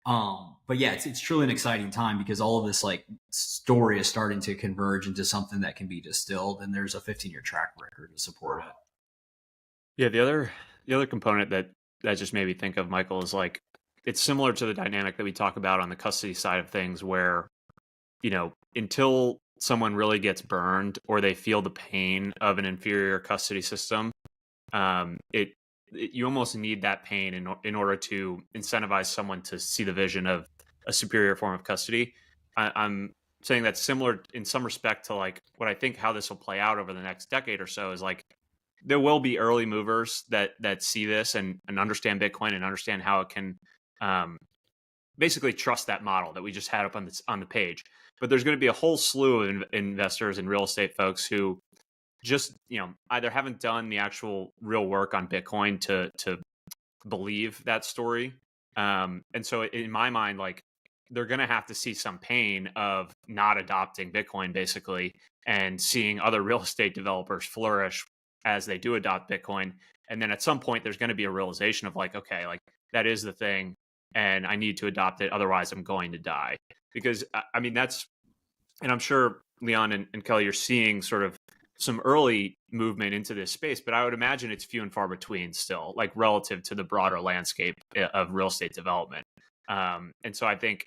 But yeah, it's truly an exciting time, because all of this like story is starting to converge into something that can be distilled, and there's a 15-year track record to support it. Yeah, the other component that just made me think of, Michael, is like, it's similar to the dynamic that we talk about on the custody side of things, where, you know, until someone really gets burned or they feel the pain of an inferior custody system, you almost need that pain in order to incentivize someone to see the vision of a superior form of custody. I'm saying that's similar in some respect to like what I think how this will play out over the next decade or so is like, there will be early movers that see this and understand Bitcoin and understand how it can basically trust that model that we just had up on the page. But there's going to be a whole slew of investors and real estate folks who just, you know, either haven't done the actual real work on Bitcoin to believe that story. And so in my mind, like, they're going to have to see some pain of not adopting Bitcoin, basically, and seeing other real estate developers flourish as they do adopt Bitcoin. And then at some point, there's going to be a realization of like, okay, like that is the thing, and I need to adopt it. Otherwise, I'm going to die. Because I mean, and I'm sure Leon and Kelly, you're seeing sort of some early movement into this space, but I would imagine it's few and far between still, like relative to the broader landscape of real estate development. And so I think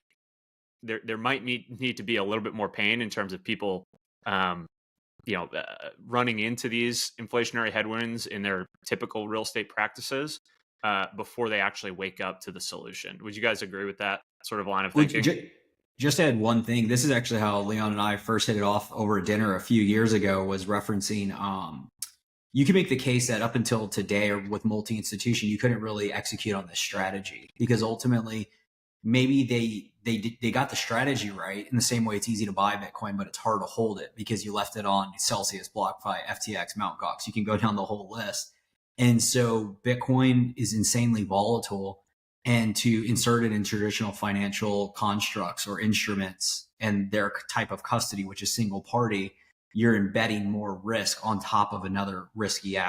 there might need to be a little bit more pain in terms of people, running into these inflationary headwinds in their typical real estate practices before they actually wake up to the solution. Would you guys agree with that sort of line of thinking? Just to add one thing, this is actually how Leon and I first hit it off over dinner a few years ago, was referencing, you can make the case that up until today, or with multi-institution, you couldn't really execute on this strategy, because ultimately maybe they got the strategy right in the same way it's easy to buy Bitcoin, but it's hard to hold it because you left it on Celsius, BlockFi, FTX, Mt. Gox. You can go down the whole list. And so Bitcoin is insanely volatile, and to insert it in traditional financial constructs or instruments and their type of custody, which is single party, you're embedding more risk on top of another risky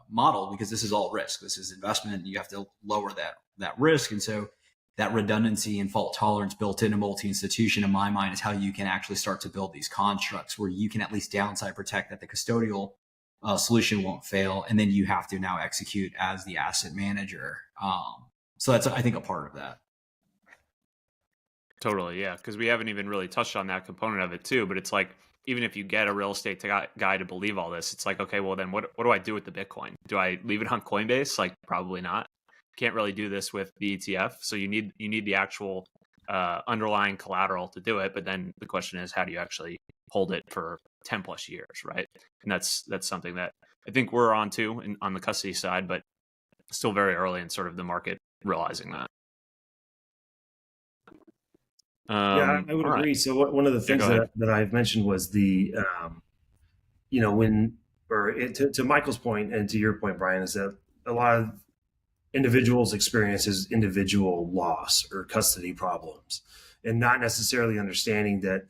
model, because this is all risk. This is investment, and you have to lower that risk. And so that redundancy and fault tolerance built into multi-institution, in my mind, is how you can actually start to build these constructs where you can at least downside protect that the custodial solution won't fail. And then you have to now execute as the asset manager. So that's, I think, a part of that. Totally, yeah, because we haven't even really touched on that component of it too. But it's like, even if you get a real estate guy to believe all this, it's like, okay, well then what do I do with the Bitcoin? Do I leave it on Coinbase? Like, probably not. Can't really do this with the ETF. So you need the actual underlying collateral to do it. But then the question is, how do you actually hold it for 10 plus years, right? And that's something that I think we're on to on the custody side, but still very early in sort of the market realizing that. Yeah, I would agree. Right. So one of the things that I've mentioned was the, to Michael's point and to your point, Brian, is that a lot of individuals experiences individual loss or custody problems, and not necessarily understanding that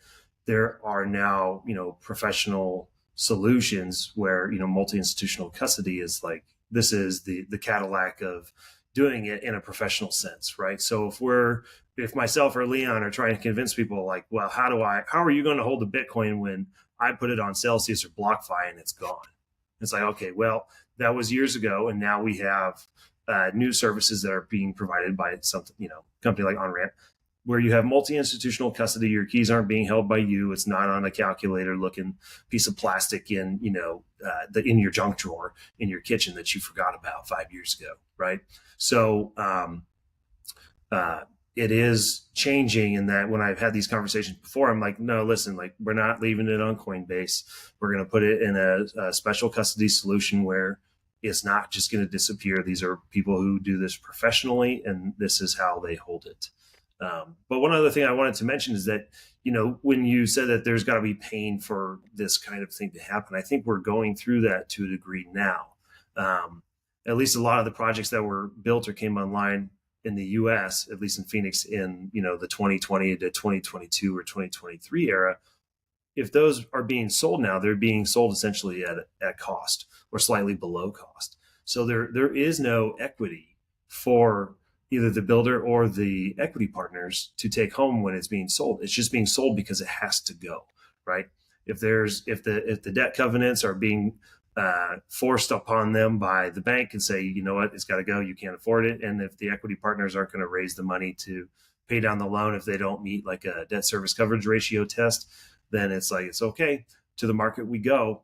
there are now, professional solutions where, multi-institutional custody is like, this is the Cadillac of doing it in a professional sense, right? So if myself or Leon are trying to convince people like, well, how are you going to hold the Bitcoin when I put it on Celsius or BlockFi and it's gone? It's like, okay, well, that was years ago. And now we have new services that are being provided by something, company like Onramp, where you have multi-institutional custody. Your keys aren't being held by you. It's not on a calculator looking piece of plastic in, in your junk drawer in your kitchen that you forgot about 5 years ago. Right. So, it is changing in that when I've had these conversations before, I'm like, no, listen, like we're not leaving it on Coinbase. We're going to put it in a special custody solution where it's not just going to disappear. These are people who do this professionally, and this is how they hold it. But one other thing I wanted to mention is that, when you said that there's got to be pain for this kind of thing to happen, I think we're going through that to a degree now. At least a lot of the projects that were built or came online in the US, at least in Phoenix in, the 2020 to 2022 or 2023 era, if those are being sold now, they're being sold essentially at cost or slightly below cost. So there is no equity for either the builder or the equity partners to take home when it's being sold. It's just being sold because it has to go, right? If the debt covenants are being forced upon them by the bank and say, you know what, it's got to go, you can't afford it. And if the equity partners aren't going to raise the money to pay down the loan, if they don't meet like a debt service coverage ratio test, then it's like, it's okay, to the market we go.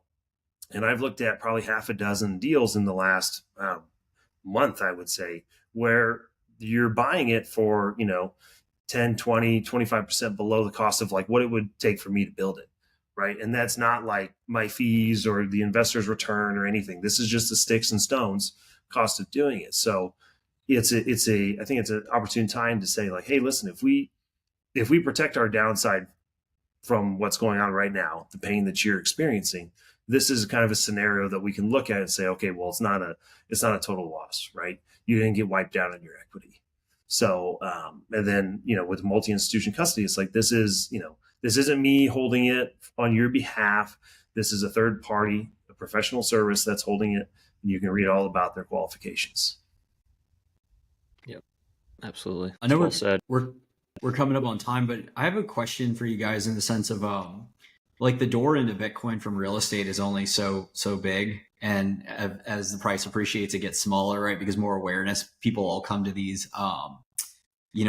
And I've looked at probably half a dozen deals in the last month, I would say, where you're buying it for, 10, 20, 25% below the cost of like what it would take for me to build it. Right. And that's not like my fees or the investor's return or anything. This is just the sticks and stones cost of doing it. So I think it's an opportune time to say like, hey, listen, if we protect our downside from what's going on right now, the pain that you're experiencing, this is kind of a scenario that we can look at and say, okay, well, it's not a total loss, right? You didn't get wiped out on your equity. So, and then, with multi-institution custody, it's like, this isn't me holding it on your behalf. This is a third party, a professional service that's holding it. And you can read all about their qualifications. Yep, absolutely. I know well said. We're coming up on time, but I have a question for you guys in the sense of like the door into Bitcoin from real estate is only so big, and as the price appreciates, it gets smaller, right? Because more awareness, people all come to these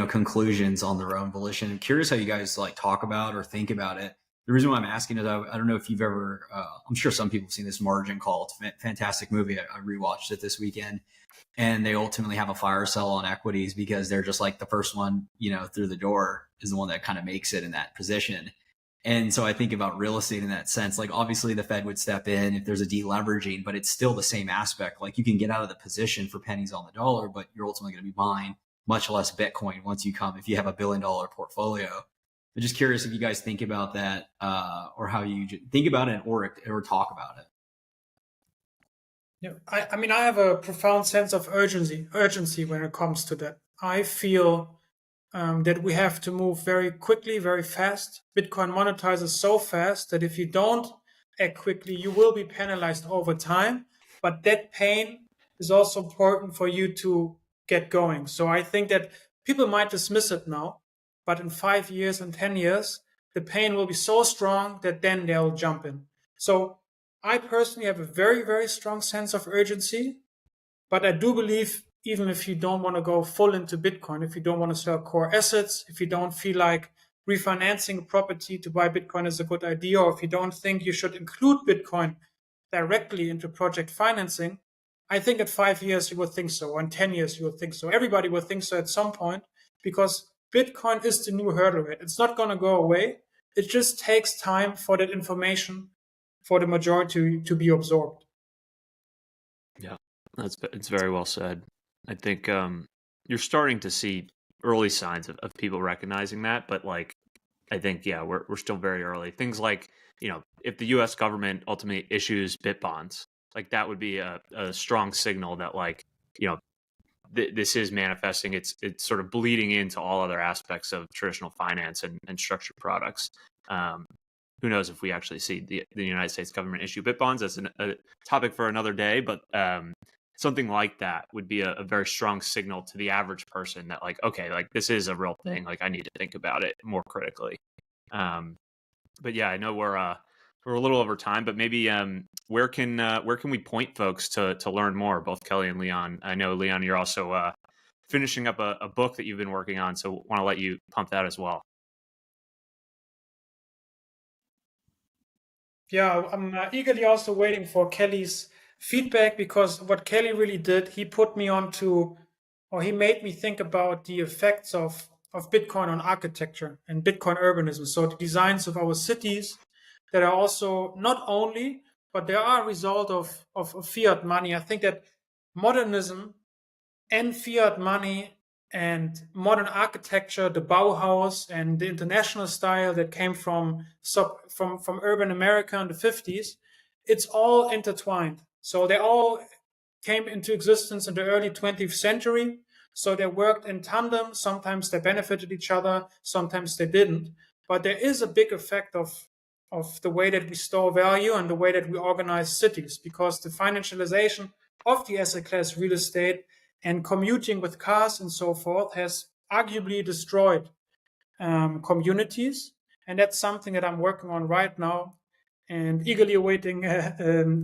conclusions on their own volition. I'm curious how you guys like talk about or think about it. The reason why I'm asking is I don't know if you've ever, I'm sure some people have seen this Margin Call. It's a fantastic movie. I rewatched it this weekend, and they ultimately have a fire sale on equities because they're just like the first one, through the door is the one that kind of makes it in that position. And so I think about real estate in that sense. Like obviously the Fed would step in if there's a deleveraging, but it's still the same aspect. Like you can get out of the position for pennies on the dollar, but you're ultimately going to be buying much less Bitcoin if you have $1 billion portfolio. I'm just curious if you guys think about that or how you think about it or talk about it. Yeah, I have a profound sense of urgency when it comes to that. I feel that we have to move very quickly, very fast. Bitcoin monetizes so fast that if you don't act quickly, you will be penalized over time. But that pain is also important for you to get going. So I think that people might dismiss it now, but in 5 years and 10 years, the pain will be so strong that then they'll jump in. So I personally have a very, very strong sense of urgency, but I do believe even if you don't want to go full into Bitcoin, if you don't want to sell core assets, if you don't feel like refinancing a property to buy Bitcoin is a good idea, or if you don't think you should include Bitcoin directly into project financing, I think at 5 years you will think so, or in 10 years you will think so. Everybody will think so at some point, because Bitcoin is the new hurdle rate. It's not going to go away. It just takes time for that information for the majority to be absorbed. Yeah, it's very well said. I think you're starting to see early signs of people recognizing that, but like, I think, yeah, we're still very early. Things like, if the U.S. government ultimately issues BIT bonds, like that would be a strong signal that like, this is manifesting. It's sort of bleeding into all other aspects of traditional finance and structured products. Who knows if we actually see the United States government issue BIT bonds? That's a topic for another day, but something like that would be a very strong signal to the average person that like, okay, like this is a real thing. Like I need to think about it more critically. But yeah, I know we're a little over time, but maybe where can we point folks to learn more? Both Kelly and Leon. I know Leon, you're also finishing up a book that you've been working on, so want to let you pump that as well. Yeah, I'm eagerly also waiting for Kelly's feedback, because what Kelly really did, he put me onto, or he made me think about the effects of Bitcoin on architecture and Bitcoin urbanism. So the designs of our cities that are also not only, but they are a result of fiat money. I think that modernism and fiat money and modern architecture, the Bauhaus and the international style that came from urban America in the 50s, it's all intertwined. So they all came into existence in the early 20th century. So they worked in tandem. Sometimes they benefited each other, sometimes they didn't. But there is a big effect of the way that we store value and the way that we organize cities, because the financialization of the asset class real estate and commuting with cars and so forth has arguably destroyed communities. And that's something that I'm working on right now and eagerly awaiting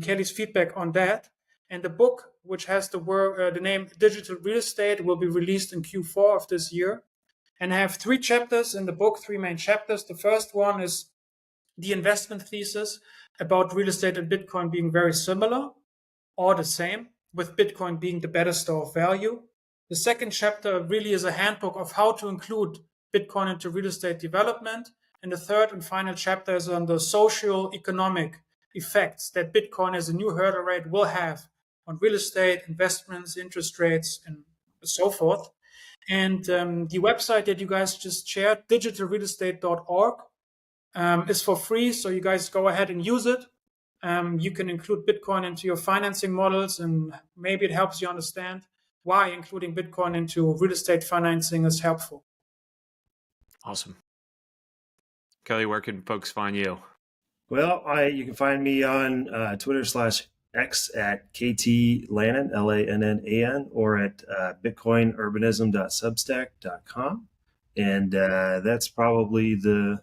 Kelly's feedback on that. And the book, which has the name Digital Real Estate, will be released in Q4 of this year. And I have 3 chapters in the book, 3 main chapters. The first one is the investment thesis about real estate and Bitcoin being very similar or the same, with Bitcoin being the better store of value. The second chapter really is a handbook of how to include Bitcoin into real estate development. And the third and final chapter is on the social economic effects that Bitcoin as a new hurdle rate will have on real estate, investments, interest rates, and so forth. And the website that you guys just shared, digitalrealestate.org, is for free. So you guys go ahead and use it. You can include Bitcoin into your financing models, and maybe it helps you understand why including Bitcoin into real estate financing is helpful. Awesome. Kelly, where can folks find you? Well, you can find me on Twitter/X at KTLannan, LANNAN, or at bitcoinurbanism.substack.com. And that's probably the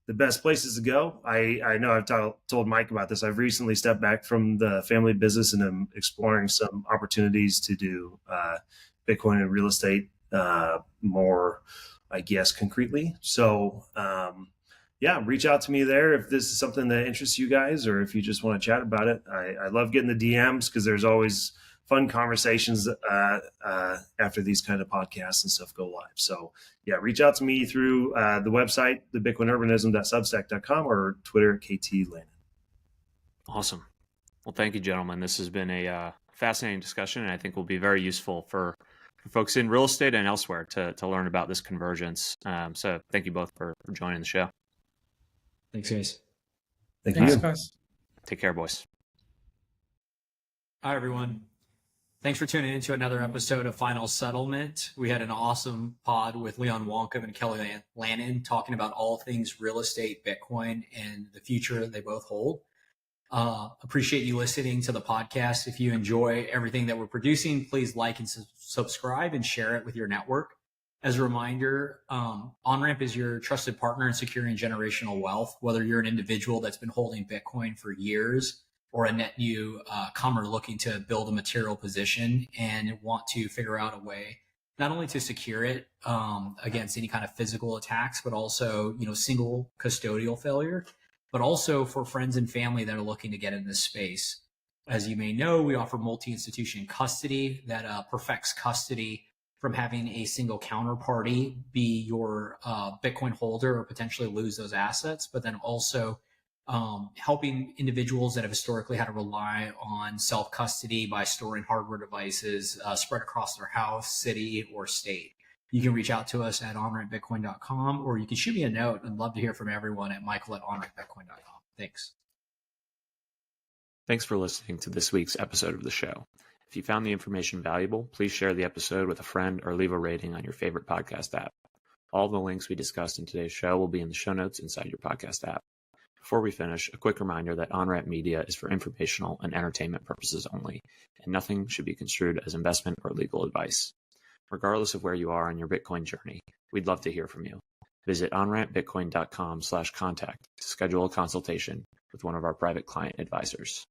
best places to go. I know I've told Mike about this. I've recently stepped back from the family business and I'm exploring some opportunities to do Bitcoin and real estate more, I guess, concretely. So, yeah, reach out to me there if this is something that interests you guys, or if you just want to chat about it. I love getting the DMs because there's always fun conversations after these kind of podcasts and stuff go live. So yeah, reach out to me through the website, thebitcoinurbanism.substack.com, or Twitter at KTLannan. Awesome. Well, thank you, gentlemen. This has been a fascinating discussion, and I think will be very useful for folks in real estate and elsewhere to learn about this convergence. So thank you both for joining the show. Thanks, guys. Thanks, guys. Take care, boys. Hi, everyone. Thanks for tuning into another episode of Final Settlement. We had an awesome pod with Leon Wonkum and Kelly Lannan talking about all things real estate, Bitcoin, and the future they both hold. Appreciate you listening to the podcast. If you enjoy everything that we're producing, please like and subscribe and share it with your network. As a reminder, Onramp is your trusted partner in securing generational wealth, whether you're an individual that's been holding Bitcoin for years or a net new comer looking to build a material position and want to figure out a way not only to secure it against any kind of physical attacks, but also, single custodial failure, but also for friends and family that are looking to get in this space. As you may know, we offer multi-institution custody that perfects custody from having a single counterparty be your Bitcoin holder or potentially lose those assets, but then also helping individuals that have historically had to rely on self-custody by storing hardware devices spread across their house, city, or state. You can reach out to us at onrampbitcoin.com, or you can shoot me a note. I'd love to hear from everyone at michael@onrampbitcoin.com. Thanks. Thanks for listening to this week's episode of the show. If you found the information valuable, please share the episode with a friend or leave a rating on your favorite podcast app. All the links we discussed in today's show will be in the show notes inside your podcast app. Before we finish, a quick reminder that Onramp Media is for informational and entertainment purposes only, and nothing should be construed as investment or legal advice. Regardless of where you are on your Bitcoin journey, we'd love to hear from you. Visit onrampbitcoin.com/contact to schedule a consultation with one of our private client advisors.